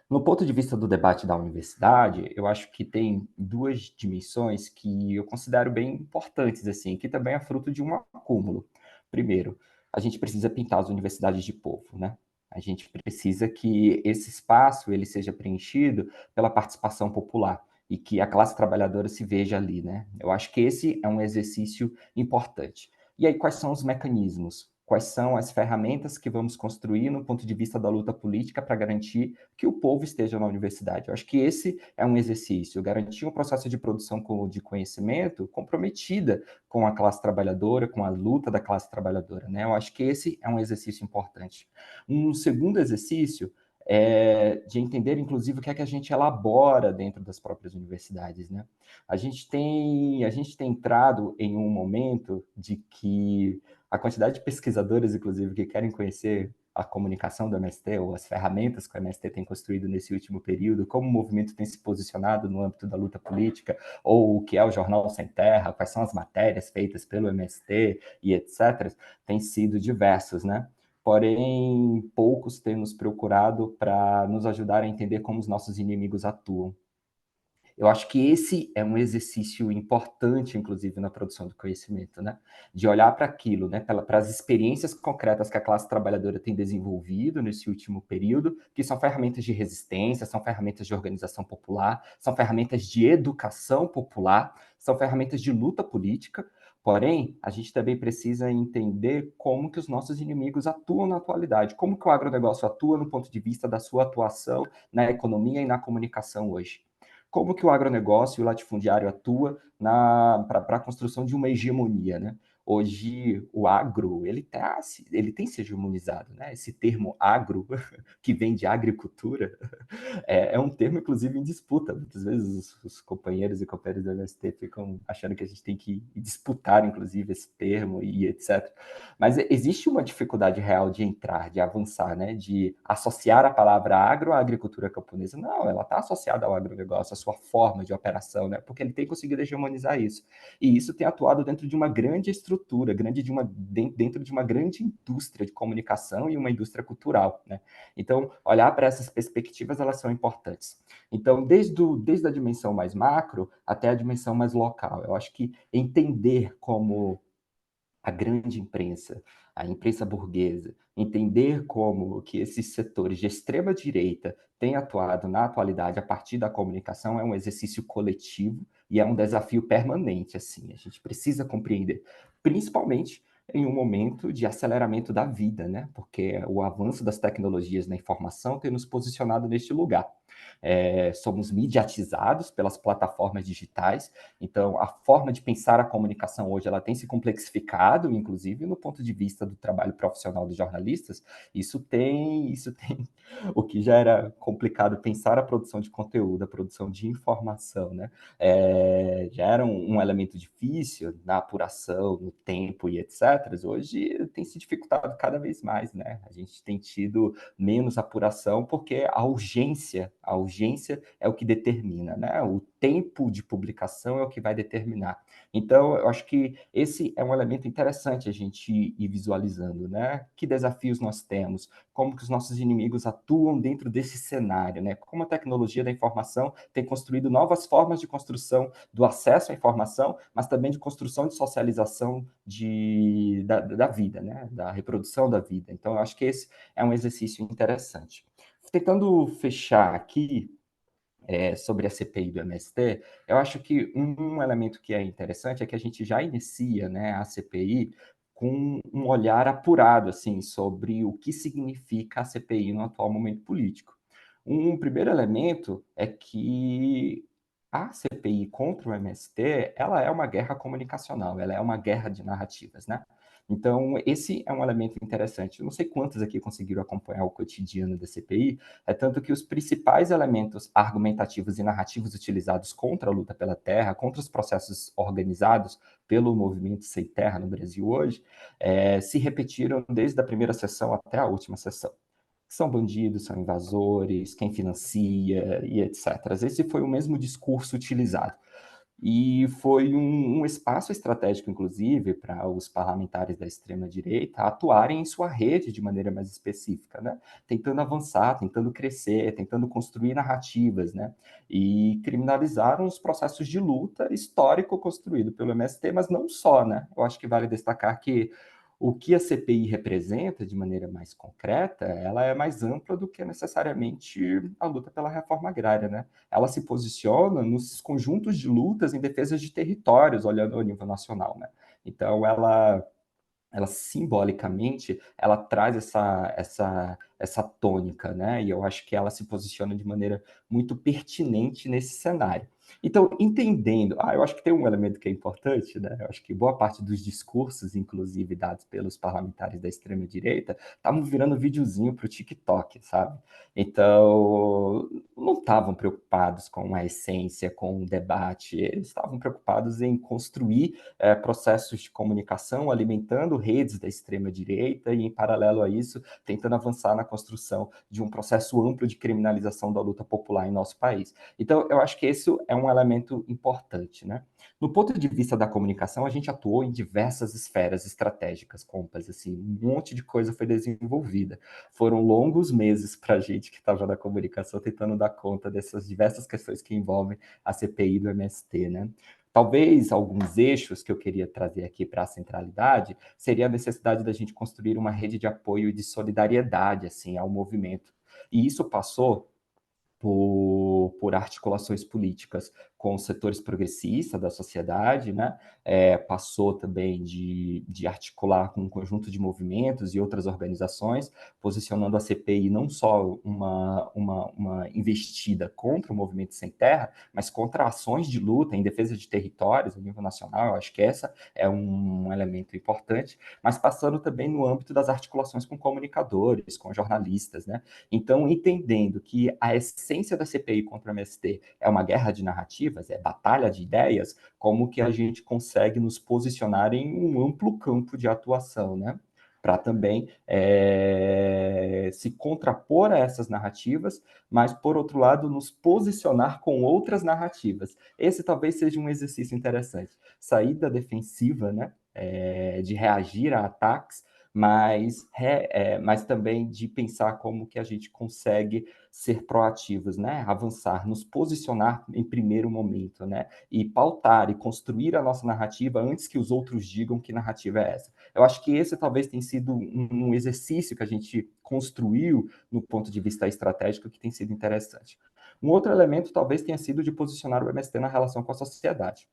No ponto de vista do debate da universidade, eu acho que tem duas dimensões que eu considero bem importantes, assim, que também é fruto de um acúmulo. Primeiro, a gente precisa pintar as universidades de povo, né? A gente precisa que esse espaço ele seja preenchido pela participação popular e que a classe trabalhadora se veja ali, né? Eu acho que esse é um exercício importante. E aí, quais são os mecanismos Quais são as ferramentas que vamos construir no ponto de vista da luta política para garantir que o povo esteja na universidade? Eu acho que esse é um exercício, garantir um processo de produção de conhecimento comprometida com a classe trabalhadora, com a luta da classe trabalhadora, né? Eu acho que esse é um exercício importante. Um segundo exercício é de entender, inclusive, o que é que a gente elabora dentro das próprias universidades, né? A gente tem entrado em um momento de que a quantidade de pesquisadores, inclusive, que querem conhecer a comunicação do MST ou as ferramentas que o MST tem construído nesse último período, como o movimento tem se posicionado no âmbito da luta política, ou o que é o Jornal Sem Terra, quais são as matérias feitas pelo MST e etc., têm sido diversos, né? Porém, poucos têm nos procurado para nos ajudar a entender como os nossos inimigos atuam. Eu acho que esse é um exercício importante, inclusive, na produção do conhecimento, né? De olhar para aquilo, né? Para as experiências concretas que a classe trabalhadora tem desenvolvido nesse último período, que são ferramentas de resistência, são ferramentas de organização popular, são ferramentas de educação popular, são ferramentas de luta política. Porém, a gente também precisa entender como que os nossos inimigos atuam na atualidade, como que o agronegócio atua no ponto de vista da sua atuação na economia e na comunicação hoje. Como que o agronegócio e o latifundiário atua para a construção de uma hegemonia, né? Hoje, o agro, ele tem se hegemonizado, né? Esse termo agro, que vem de agricultura, é um termo, inclusive, em disputa. Muitas vezes os companheiros e companheiras do MST ficam achando que a gente tem que disputar, inclusive, esse termo e etc. Mas existe uma dificuldade real de entrar, de avançar, né? De associar a palavra agro à agricultura camponesa. Não, ela está associada ao agronegócio, à sua forma de operação, né? Porque ele tem conseguido hegemonizar isso. E isso tem atuado dentro de uma grande estrutura, dentro de uma grande indústria de comunicação e uma indústria cultural, né? Então, olhar para essas perspectivas, elas são importantes. Então, desde a dimensão mais macro até a dimensão mais local. Eu acho que entender como a grande imprensa, a imprensa burguesa, entender como que esses setores de extrema direita têm atuado na atualidade a partir da comunicação é um exercício coletivo e é um desafio permanente, assim, a gente precisa compreender, principalmente em um momento de aceleramento da vida, né? Porque o avanço das tecnologias na informação tem nos posicionado neste lugar. Somos mediatizados pelas plataformas digitais, então a forma de pensar a comunicação hoje ela tem se complexificado, inclusive no ponto de vista do trabalho profissional dos jornalistas, isso tem o que já era complicado pensar a produção de conteúdo, a produção de informação, né? Já era um elemento difícil na apuração, no tempo e etc. Hoje tem se dificultado cada vez mais, né? A gente tem tido menos apuração porque a urgência é o que determina, né? O tempo de publicação é o que vai determinar. Então, eu acho que esse é um elemento interessante a gente ir visualizando, né? Que desafios nós temos, como que os nossos inimigos atuam dentro desse cenário, né? Como a tecnologia da informação tem construído novas formas de construção do acesso à informação, mas também de construção de socialização da vida, né? Da reprodução da vida. Então, eu acho que esse é um exercício interessante. Tentando fechar aqui sobre a CPI do MST, eu acho que um elemento que é interessante é que a gente já inicia, né, a CPI com um olhar apurado assim, sobre o que significa a CPI no atual momento político. Um primeiro elemento é que a CPI contra o MST, ela é uma guerra comunicacional, ela é uma guerra de narrativas, né? Então, esse é um elemento interessante. Eu não sei quantos aqui conseguiram acompanhar o cotidiano da CPI, é tanto que os principais elementos argumentativos e narrativos utilizados contra a luta pela terra, contra os processos organizados pelo movimento Sem Terra no Brasil hoje, se repetiram desde a primeira sessão até a última sessão. São bandidos, são invasores, quem financia e etc. Esse foi o mesmo discurso utilizado. E foi um espaço estratégico, inclusive, para os parlamentares da extrema-direita atuarem em sua rede de maneira mais específica, né? Tentando avançar, tentando crescer, tentando construir narrativas, né? E criminalizaram os processos de luta histórico construído pelo MST, mas não só, né? Eu acho que vale destacar que o que a CPI representa de maneira mais concreta, ela é mais ampla do que necessariamente a luta pela reforma agrária, né? Ela se posiciona nos conjuntos de lutas em defesa de territórios, olhando ao nível nacional, né? Então, ela ela simbolicamente, ela traz essa tônica, né? E eu acho que ela se posiciona de maneira muito pertinente nesse cenário. Então, entendendo, eu acho que tem um elemento que é importante, né? Eu acho que boa parte dos discursos, inclusive dados pelos parlamentares da extrema-direita, estavam virando videozinho para o TikTok, sabe? Então, não estavam preocupados com a essência, com o debate, eles estavam preocupados em construir processos de comunicação, alimentando redes da extrema-direita e, em paralelo a isso, tentando avançar na construção de um processo amplo de criminalização da luta popular em nosso país. Então, eu acho que esse é um elemento importante, né? No ponto de vista da comunicação, a gente atuou em diversas esferas estratégicas, Compass, assim, um monte de coisa foi desenvolvida. Foram longos meses para a gente que estava na comunicação tentando dar conta dessas diversas questões que envolvem a CPI do MST, né? Talvez alguns eixos que eu queria trazer aqui para a centralidade seria a necessidade da gente construir uma rede de apoio e de solidariedade assim, ao movimento. E isso passou por articulações políticas com os setores progressistas da sociedade, né? Passou também de articular com um conjunto de movimentos e outras organizações, posicionando a CPI não só uma investida contra o movimento sem terra, mas contra ações de luta em defesa de territórios a nível nacional. Eu acho que essa é um elemento importante, mas passando também no âmbito das articulações com comunicadores, com jornalistas, né? Então, entendendo que a essência da CPI contra o MST é uma guerra de narrativas, é batalha de ideias, como que a gente consegue nos posicionar em um amplo campo de atuação, né? Para também se contrapor a essas narrativas, mas, por outro lado, nos posicionar com outras narrativas. Esse talvez seja um exercício interessante. Sair da defensiva, né? De reagir a ataques, mas também de pensar como que a gente consegue ser proativos, né? Avançar, nos posicionar em primeiro momento, né? E pautar e construir a nossa narrativa antes que os outros digam que narrativa é essa. Eu acho que esse talvez tenha sido um exercício que a gente construiu no ponto de vista estratégico que tem sido interessante. Um outro elemento talvez tenha sido de posicionar o MST na relação com a sociedade.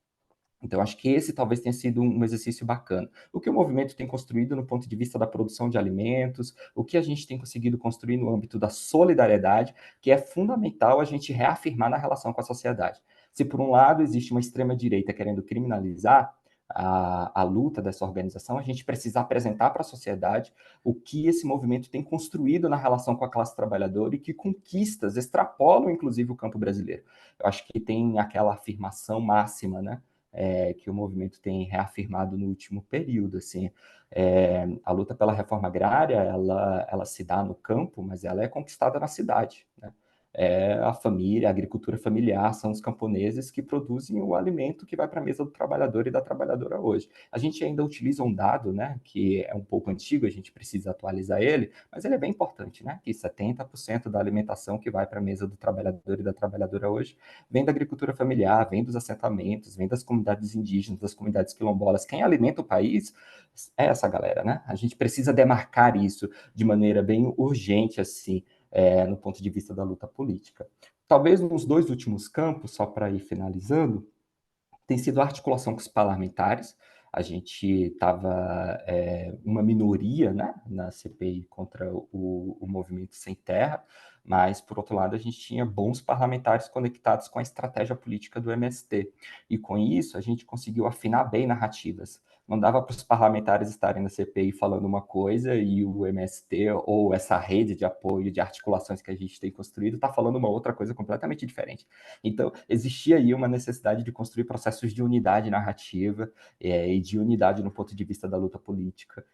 Então, acho que esse talvez tenha sido um exercício bacana. O que o movimento tem construído no ponto de vista da produção de alimentos, o que a gente tem conseguido construir no âmbito da solidariedade, que é fundamental a gente reafirmar na relação com a sociedade. Se, por um lado, existe uma extrema-direita querendo criminalizar a luta dessa organização, a gente precisa apresentar para a sociedade o que esse movimento tem construído na relação com a classe trabalhadora e que conquistas extrapolam, inclusive, o campo brasileiro. Eu acho que tem aquela afirmação máxima, né? Que o movimento tem reafirmado no último período. Assim, a luta pela reforma agrária, ela se dá no campo, mas ela é conquistada na cidade, né? A família, a agricultura familiar, são os camponeses que produzem o alimento que vai para a mesa do trabalhador e da trabalhadora hoje. A gente ainda utiliza um dado, né, que é um pouco antigo, a gente precisa atualizar ele, mas ele é bem importante, né, que 70% da alimentação que vai para a mesa do trabalhador e da trabalhadora hoje vem da agricultura familiar, vem dos assentamentos, vem das comunidades indígenas, das comunidades quilombolas. Quem alimenta o país é essa galera, né? A gente precisa demarcar isso de maneira bem urgente, assim, no ponto de vista da luta política. Talvez nos dois últimos campos, só para ir finalizando, tem sido a articulação com os parlamentares. A gente estava uma minoria, né, na CPI contra o movimento sem terra, mas, por outro lado, a gente tinha bons parlamentares conectados com a estratégia política do MST. E, com isso, a gente conseguiu afinar bem narrativas. Não dava para os parlamentares estarem na CPI falando uma coisa e o MST, ou essa rede de apoio, de articulações que a gente tem construído, está falando uma outra coisa completamente diferente. Então, existia aí uma necessidade de construir processos de unidade narrativa e de unidade no ponto de vista da luta política,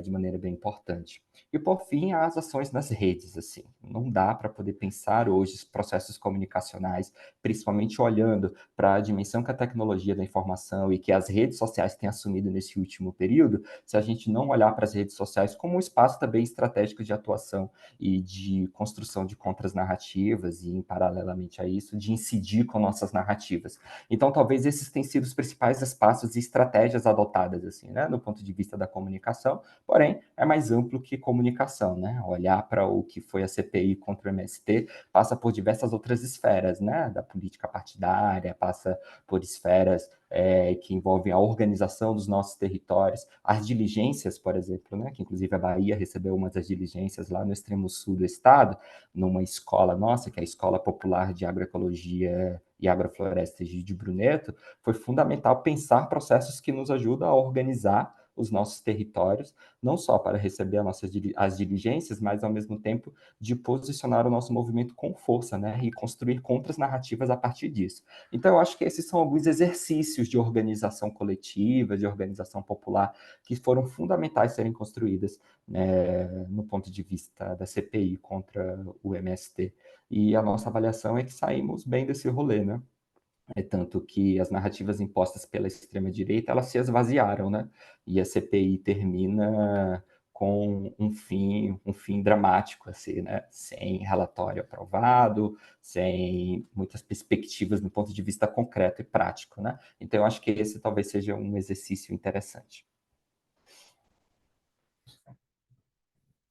de maneira bem importante. E, por fim, as ações nas redes. Assim, não dá para poder pensar hoje os processos comunicacionais, principalmente olhando para a dimensão que a tecnologia da informação e que as redes sociais têm assumido nesse último período, se a gente não olhar para as redes sociais como um espaço também estratégico de atuação e de construção de contras-narrativas e, paralelamente a isso, de incidir com nossas narrativas. Então, talvez esses tenham sido os principais espaços e estratégias adotadas, assim, né, no ponto de vista da comunicação comunicação, porém, é mais amplo que comunicação, né? Olhar para o que foi a CPI contra o MST passa por diversas outras esferas, né? Da política partidária, passa por esferas que envolvem a organização dos nossos territórios, as diligências, por exemplo, né? Que inclusive a Bahia recebeu uma das diligências lá no extremo sul do estado, numa escola nossa, que é a Escola Popular de Agroecologia e Agrofloresta de Bruneto. Foi fundamental pensar processos que nos ajudam a organizar os nossos territórios, não só para receber as diligências, mas ao mesmo tempo de posicionar o nosso movimento com força, né, e construir contras-narrativas a partir disso. Então, eu acho que esses são alguns exercícios de organização coletiva, de organização popular, que foram fundamentais serem construídas, né, no ponto de vista da CPI contra o MST. E a nossa avaliação é que saímos bem desse rolê, né? É tanto que as narrativas impostas pela extrema-direita, elas se esvaziaram, né? E a CPI termina com um fim dramático, assim, né? Sem relatório aprovado, sem muitas perspectivas no ponto de vista concreto e prático, né? Então, eu acho que esse talvez seja um exercício interessante.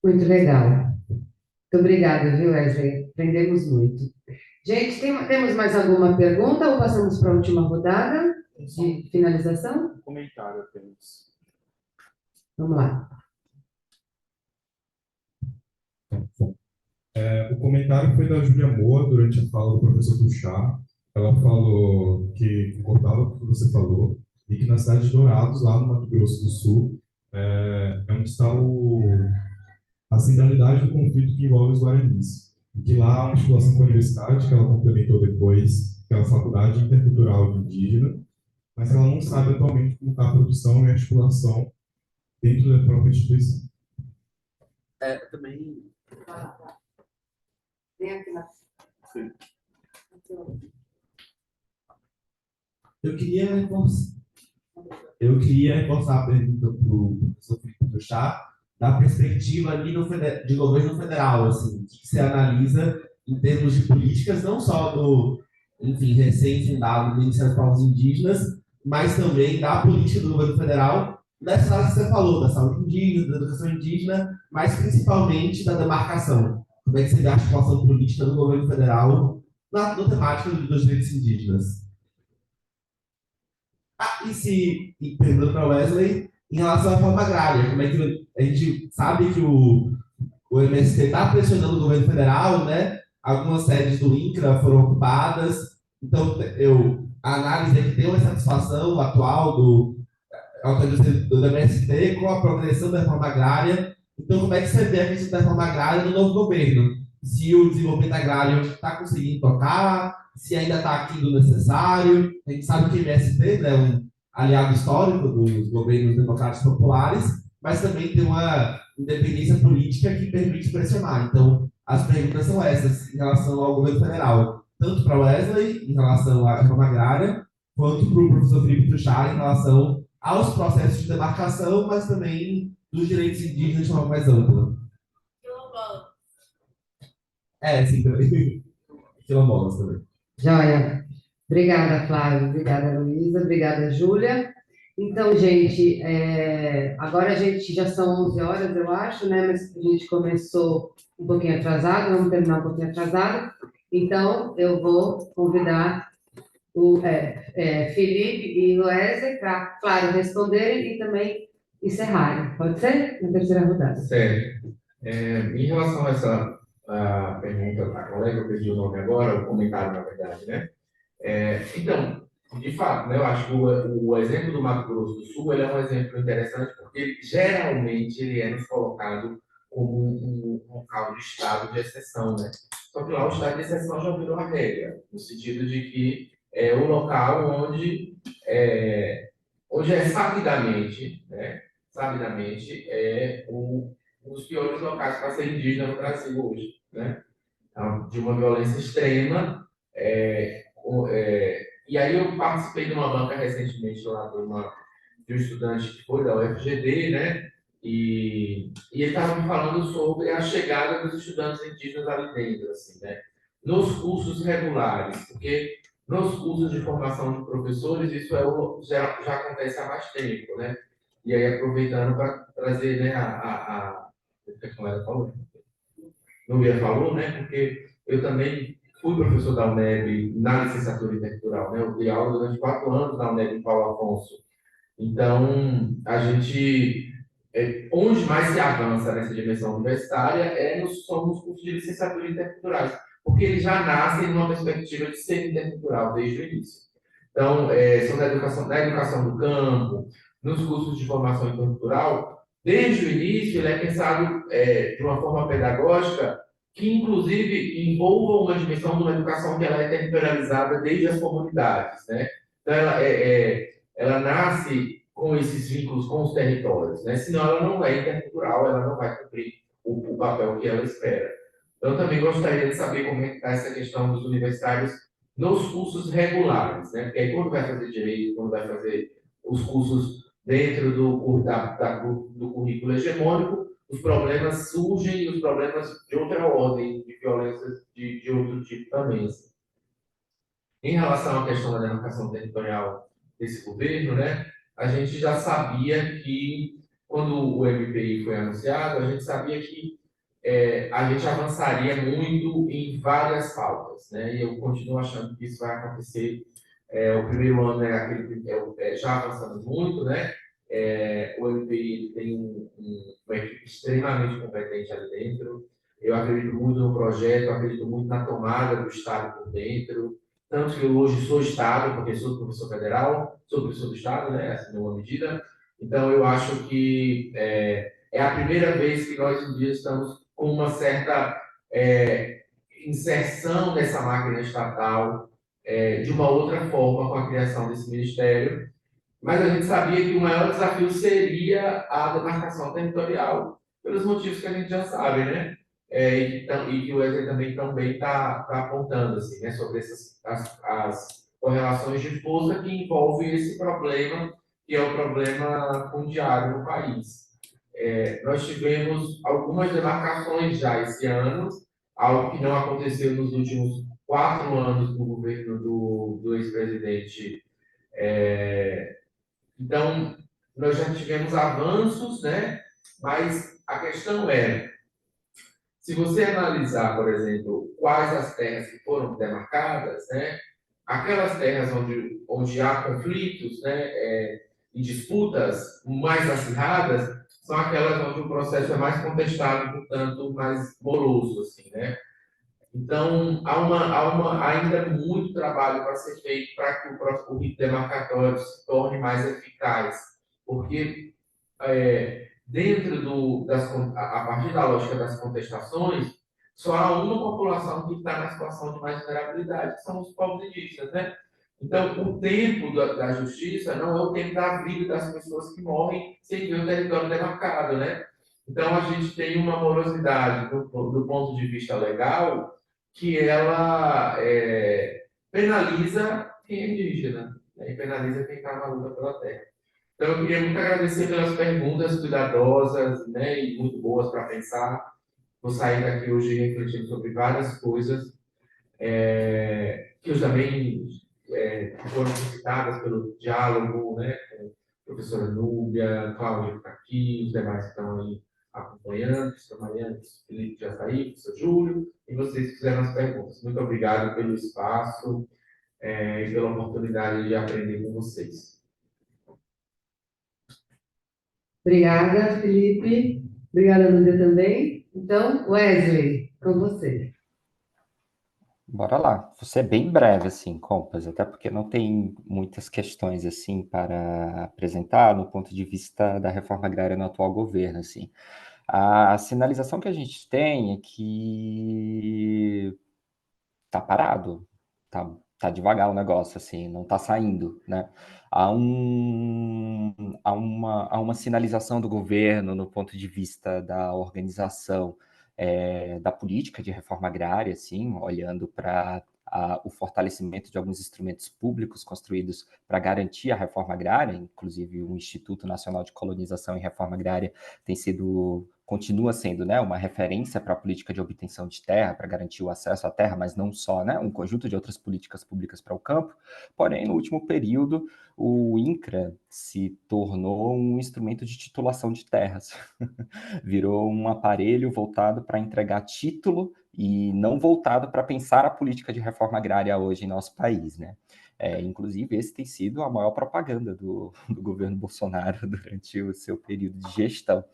Muito legal. Muito obrigada, viu, Wesley? Aprendemos muito. Gente, temos mais alguma pergunta ou passamos para a última rodada de finalização? Comentário apenas. Vamos lá. O comentário foi da Júlia Moa durante a fala do professor Tuchá. Ela falou que concordava com o que você falou e que na cidade de Dourados, lá no Mato Grosso do Sul, é onde está a centralidade do conflito que envolve os guaranis. E que lá há uma articulação com a universidade, que ela complementou depois, que é a Faculdade Intercultural de Indígena, mas ela não sabe atualmente como está a produção e a articulação dentro da própria instituição. Também. Vem aqui na... Sim. Eu queria reforçar a pergunta para o professor Felipe Tuchá, da perspectiva ali de governo federal, assim, o que você analisa em termos de políticas, não só do, enfim, recém-fundado Ministério dos Povos Indígenas, mas também da política do governo federal, dessas áreas que você falou, da saúde indígena, da educação indígena, mas principalmente da demarcação. Como é que você vê a articulação política do governo federal na temática dos direitos indígenas? E perguntando para Wesley, em relação à reforma agrária, como é que a gente sabe que o MST está pressionando o governo federal, né? Algumas sedes do INCRA foram ocupadas, então a análise é que tem uma satisfação atual do MST com a progressão da reforma agrária. Então, como é que você vê a questão da reforma agrária no novo governo? Se o desenvolvimento agrário está conseguindo tocar, se ainda está aqui do necessário. A gente sabe que o MST, né, é um aliado histórico dos governos democráticos populares, mas também tem uma independência política que permite pressionar. Então, as perguntas são essas em relação ao governo federal, tanto para Wesley, em relação à reforma agrária, quanto para o professor Felipe Tuchá, em relação aos processos de demarcação, mas também dos direitos indígenas de forma mais ampla. Sim, também. Quilombolas também. Joia. Obrigada, Flávio. Obrigada, Luísa. Obrigada, Júlia. Então, gente, agora a gente já são 11 horas, eu acho, né? Mas a gente começou um pouquinho atrasado, vamos terminar um pouquinho atrasado. Então, eu vou convidar o Felipe e o Wesley para, claro, responderem e também encerrarem. Pode ser? Na terceira rodada. Certo. Em relação a essa pergunta da colega, eu perdi o nome agora, o comentário, na verdade, né? Então, de fato, né, eu acho que o exemplo do Mato Grosso do Sul ele é um exemplo interessante porque geralmente ele é nos colocado como um local de estado de exceção, né? Só que lá o estado de exceção já virou a regra, no sentido de que é o local onde sabidamente, né? Sabidamente os piores locais para ser indígena no Brasil hoje, né? Então, de uma violência extrema. E aí eu participei de uma banca recentemente lá de um estudante que foi da UFGD, né? E ele estava me falando sobre a chegada dos estudantes indígenas ali dentro, assim, né? Nos cursos regulares, porque nos cursos de formação de professores isso já acontece há mais tempo, né? E aí, aproveitando para trazer, né, o que a Clara falou. Nubia falou, né, porque eu também fui professor da UNEB na licenciatura intercultural, né, eu dei aula durante 4 anos na UNEB em Paulo Afonso. Então, a gente, onde mais se avança nessa dimensão universitária são nos cursos de licenciatura interculturais, porque eles já nascem numa perspectiva de ser intercultural desde o início. Então, são na educação do campo, nos cursos de formação intercultural, desde o início ele é pensado de uma forma pedagógica que, inclusive, envolva uma dimensão de uma educação que ela é territorializada desde as comunidades, né? Então, ela nasce com esses vínculos com os territórios, né? Senão ela não é intercultural, ela não vai cumprir o papel que ela espera. Então, eu também gostaria de saber como é que está essa questão dos universitários nos cursos regulares, né? Porque aí, quando vai fazer direito, quando vai fazer os cursos dentro do currículo hegemônico, os problemas surgem e os problemas de outra ordem, de violências de outro tipo também. Assim. Em relação à questão da demarcação territorial desse governo, né, a gente já sabia que, quando o MPI foi anunciado, a gente sabia que a gente avançaria muito em várias pautas, né, e eu continuo achando que isso vai acontecer. O primeiro ano é aquele já avançando muito, né, o MPI tem uma equipe extremamente competente ali dentro. Eu acredito muito no projeto, acredito muito na tomada do Estado por dentro. Tanto que eu hoje sou Estado, porque sou professor federal, sou professor do Estado, né, assim, numa medida. Então, eu acho que é a primeira vez que nós, um dia, estamos com uma certa inserção dessa máquina estatal de uma outra forma com a criação desse ministério. Mas a gente sabia que o maior desafio seria a demarcação territorial, pelos motivos que a gente já sabe, né? E que o Wesley também está apontando, assim, né? Sobre as correlações de força que envolvem esse problema, que é o problema fundiário no país. Nós tivemos algumas demarcações já esse ano, algo que não aconteceu nos últimos 4 anos do governo do ex-presidente. Então, nós já tivemos avanços, né? Mas a questão se você analisar, por exemplo, quais as terras que foram demarcadas, né? Aquelas terras onde há conflitos, né? E disputas mais acirradas, são aquelas onde o processo é mais contestado, portanto, mais moroso, assim, né? Então, há ainda muito trabalho para ser feito para que o rito demarcatório se torne mais eficaz, porque a partir da lógica das contestações, só há uma população que está na situação de mais vulnerabilidade, que são os povos indígenas, né? Então, o tempo da justiça não é o tempo da vida das pessoas que morrem sem ver o território demarcado, né? Então, a gente tem uma morosidade do ponto de vista legal que ela penaliza quem é indígena, né? E penaliza quem está na luta pela terra. Então, eu queria muito agradecer pelas perguntas cuidadosas, né, e muito boas para pensar. Vou sair daqui hoje refletindo sobre várias coisas que eu também foram citadas pelo diálogo, né, com a professora Núbia, Cláudia que está aqui, os demais que estão aí acompanhando, professor Mariana, professor Felipe já está aí, professor Júlio, e vocês que fizeram as perguntas. Muito obrigado pelo espaço e pela oportunidade de aprender com vocês. Obrigada, Felipe. Obrigada, Núbia, também. Então, Wesley, com você. Bora lá. Você é bem breve, assim, Compas, até porque não tem muitas questões, assim, para apresentar no ponto de vista da reforma agrária no atual governo, assim. A sinalização que a gente tem é que tá parado, tá devagar o negócio, assim, não tá saindo, né? Há uma sinalização do governo no ponto de vista da organização da política de reforma agrária, assim, olhando para o fortalecimento de alguns instrumentos públicos construídos para garantir a reforma agrária, inclusive o Instituto Nacional de Colonização e Reforma Agrária tem sido continua sendo, né, uma referência para a política de obtenção de terra, para garantir o acesso à terra, mas não só, né, um conjunto de outras políticas públicas para o campo. Porém, no último período, o INCRA se tornou um instrumento de titulação de terras. Virou um aparelho voltado para entregar título e não voltado para pensar a política de reforma agrária hoje em nosso país, né? Inclusive, esse tem sido a maior propaganda do governo Bolsonaro durante o seu período de gestão.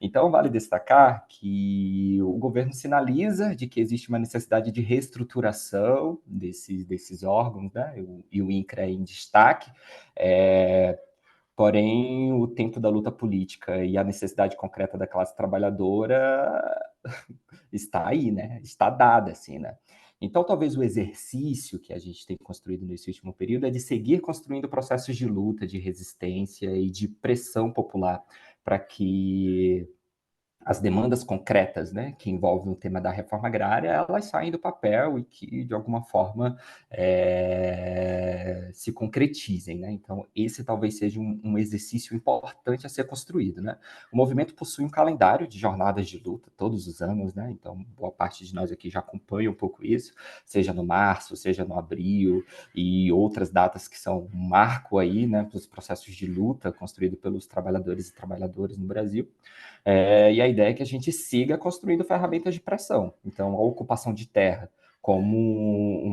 Então, vale destacar que o governo sinaliza de que existe uma necessidade de reestruturação desses órgãos, né? E o INCRA é em destaque. Porém, o tempo da luta política e a necessidade concreta da classe trabalhadora está aí, né? Está dada, assim, né? Então, talvez o exercício que a gente tem construído nesse último período é de seguir construindo processos de luta, de resistência e de pressão popular para que as demandas concretas, né, que envolvem o tema da reforma agrária, elas saem do papel e que, de alguma forma, se concretizem, né? Então, esse talvez seja um exercício importante a ser construído, né? O movimento possui um calendário de jornadas de luta todos os anos, né? Então, boa parte de nós aqui já acompanha um pouco isso, seja no março, seja no abril, e outras datas que são um marco aí, né, para os processos de luta construído pelos trabalhadores e trabalhadoras no Brasil. E a ideia é que a gente siga construindo ferramentas de pressão. Então, a ocupação de terra como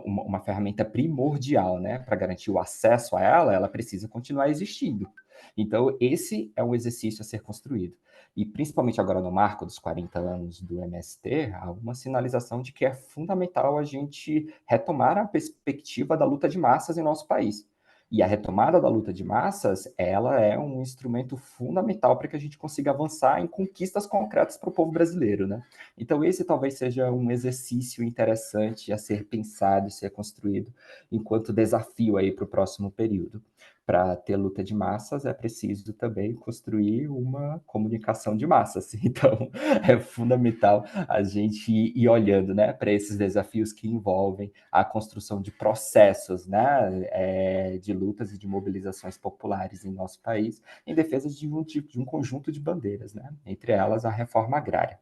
uma ferramenta primordial, né, para garantir o acesso a ela, ela precisa continuar existindo. Então, esse é um exercício a ser construído. E, principalmente agora no marco dos 40 anos do MST, há uma sinalização de que é fundamental a gente retomar a perspectiva da luta de massas em nosso país. E a retomada da luta de massas, ela é um instrumento fundamental para que a gente consiga avançar em conquistas concretas para o povo brasileiro, né? Então, esse talvez seja um exercício interessante a ser pensado e ser construído enquanto desafio aí para o próximo período. Para ter luta de massas, é preciso também construir uma comunicação de massas. Então, é fundamental a gente ir olhando, né, para esses desafios que envolvem a construção de processos, né, de lutas e de mobilizações populares em nosso país, em defesa de um conjunto de bandeiras, né, entre elas a reforma agrária.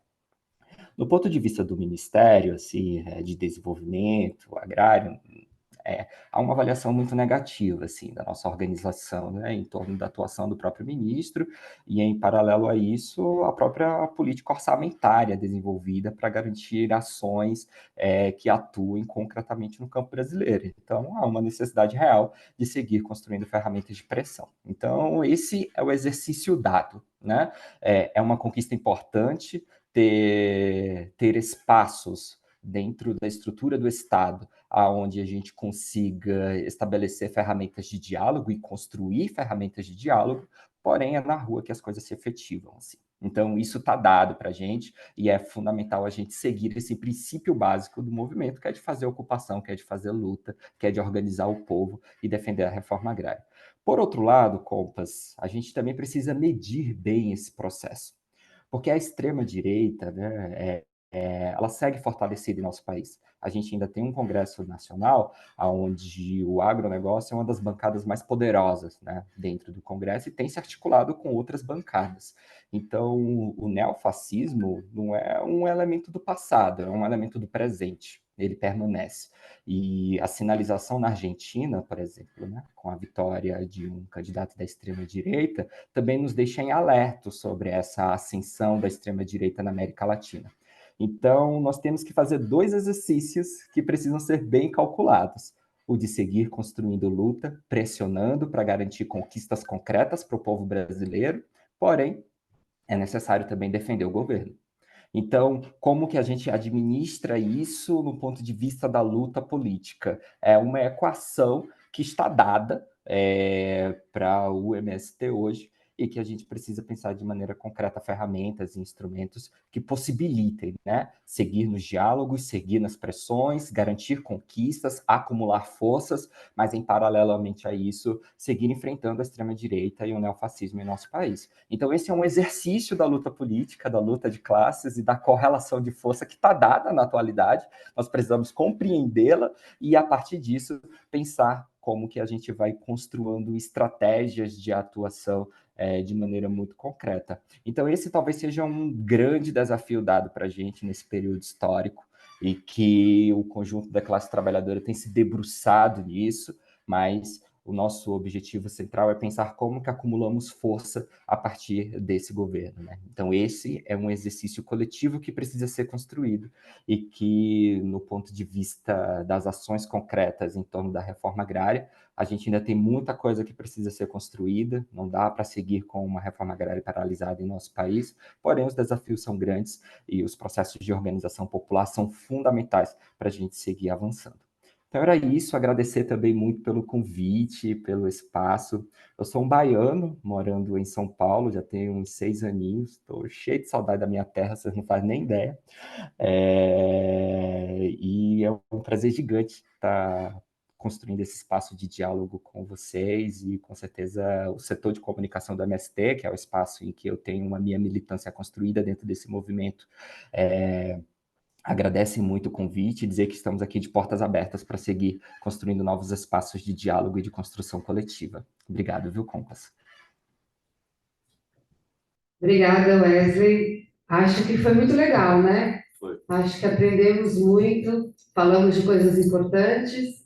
No ponto de vista do Ministério, assim, de Desenvolvimento Agrário, há uma avaliação muito negativa, assim, da nossa organização, né, em torno da atuação do próprio ministro e, em paralelo a isso, a própria política orçamentária desenvolvida para garantir ações que atuem concretamente no campo brasileiro. Então, há uma necessidade real de seguir construindo ferramentas de pressão. Então, esse é o exercício dado, né? É uma conquista importante ter espaços dentro da estrutura do Estado, aonde a gente consiga estabelecer ferramentas de diálogo e construir ferramentas de diálogo, porém é na rua que as coisas se efetivam, assim. Então, isso está dado para a gente e é fundamental a gente seguir esse princípio básico do movimento, que é de fazer ocupação, que é de fazer luta, que é de organizar o povo e defender a reforma agrária. Por outro lado, compas, a gente também precisa medir bem esse processo, porque a extrema-direita, né, ela segue fortalecida em nosso país. A gente ainda tem um Congresso Nacional onde o agronegócio é uma das bancadas mais poderosas, né, dentro do Congresso e tem se articulado com outras bancadas. Então, o neofascismo não é um elemento do passado, é um elemento do presente. Ele permanece. E a sinalização na Argentina, por exemplo, né, com a vitória de um candidato da extrema-direita, também nos deixa em alerta sobre essa ascensão da extrema-direita na América Latina. Então, nós temos que fazer dois exercícios que precisam ser bem calculados. O de seguir construindo luta, pressionando para garantir conquistas concretas para o povo brasileiro, porém, é necessário também defender o governo. Então, como que a gente administra isso no ponto de vista da luta política? É uma equação que está dada para o MST hoje e que a gente precisa pensar de maneira concreta ferramentas e instrumentos que possibilitem, né, seguir nos diálogos, seguir nas pressões, garantir conquistas, acumular forças, mas, em paralelamente a isso, seguir enfrentando a extrema-direita e o neofascismo em nosso país. Então, esse é um exercício da luta política, da luta de classes e da correlação de força que está dada na atualidade. Nós precisamos compreendê-la e, a partir disso, pensar como que a gente vai construindo estratégias de atuação de maneira muito concreta. Então, esse talvez seja um grande desafio dado para a gente nesse período histórico, e que o conjunto da classe trabalhadora tem se debruçado nisso, mas o nosso objetivo central é pensar como que acumulamos força a partir desse governo, né? Então, esse é um exercício coletivo que precisa ser construído e que, no ponto de vista das ações concretas em torno da reforma agrária, a gente ainda tem muita coisa que precisa ser construída, não dá para seguir com uma reforma agrária paralisada em nosso país, porém os desafios são grandes e os processos de organização popular são fundamentais para a gente seguir avançando. Então era isso, agradecer também muito pelo convite, pelo espaço. Eu sou um baiano, morando em São Paulo, já tenho uns 6 aninhos, estou cheio de saudade da minha terra, vocês não fazem nem ideia. E é um prazer gigante estar construindo esse espaço de diálogo com vocês e, com certeza, o setor de comunicação do MST, que é o espaço em que eu tenho uma minha militância construída dentro desse movimento, agradece muito o convite e dizer que estamos aqui de portas abertas para seguir construindo novos espaços de diálogo e de construção coletiva. Obrigado, viu, Compass? Obrigada, Wesley. Acho que foi muito legal, né? Foi. Acho que aprendemos muito, falamos de coisas importantes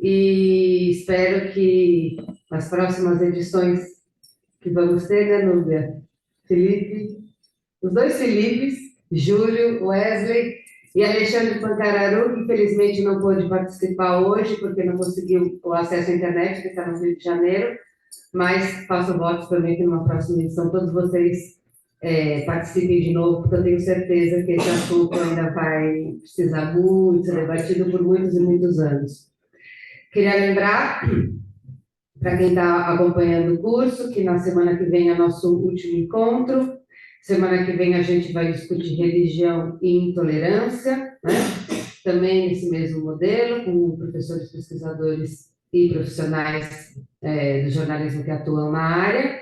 e espero que nas próximas edições que vamos ter, né, Núbia? Felipe, os 2 Filipes, Júlio, Wesley e Alexandre Pancararu, que infelizmente não pôde participar hoje, porque não conseguiu o acesso à internet, que está no Rio de Janeiro, mas faço votos também que numa próxima edição todos vocês participem de novo, porque eu tenho certeza que esse assunto ainda vai precisar muito ser debatido por muitos e muitos anos. Queria lembrar, para quem está acompanhando o curso, que na semana que vem é nosso último encontro. Semana que vem a gente vai discutir religião e intolerância, né? Também nesse mesmo modelo, com professores, pesquisadores e profissionais do jornalismo que atuam na área.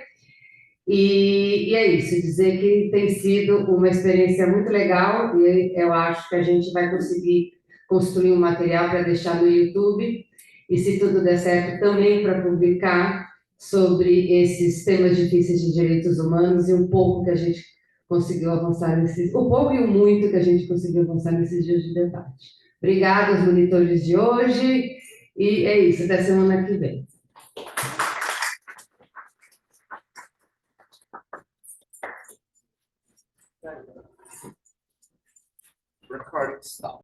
E é isso, dizer que tem sido uma experiência muito legal e eu acho que a gente vai conseguir construir um material para deixar no YouTube e, se tudo der certo, também para publicar sobre esses temas difíceis de direitos humanos e um pouco que a gente conseguiu avançar nesses, o pouco e o muito que a gente conseguiu avançar nesses dias de debate. Obrigada aos monitores de hoje e é isso, até semana que vem. Recording stop.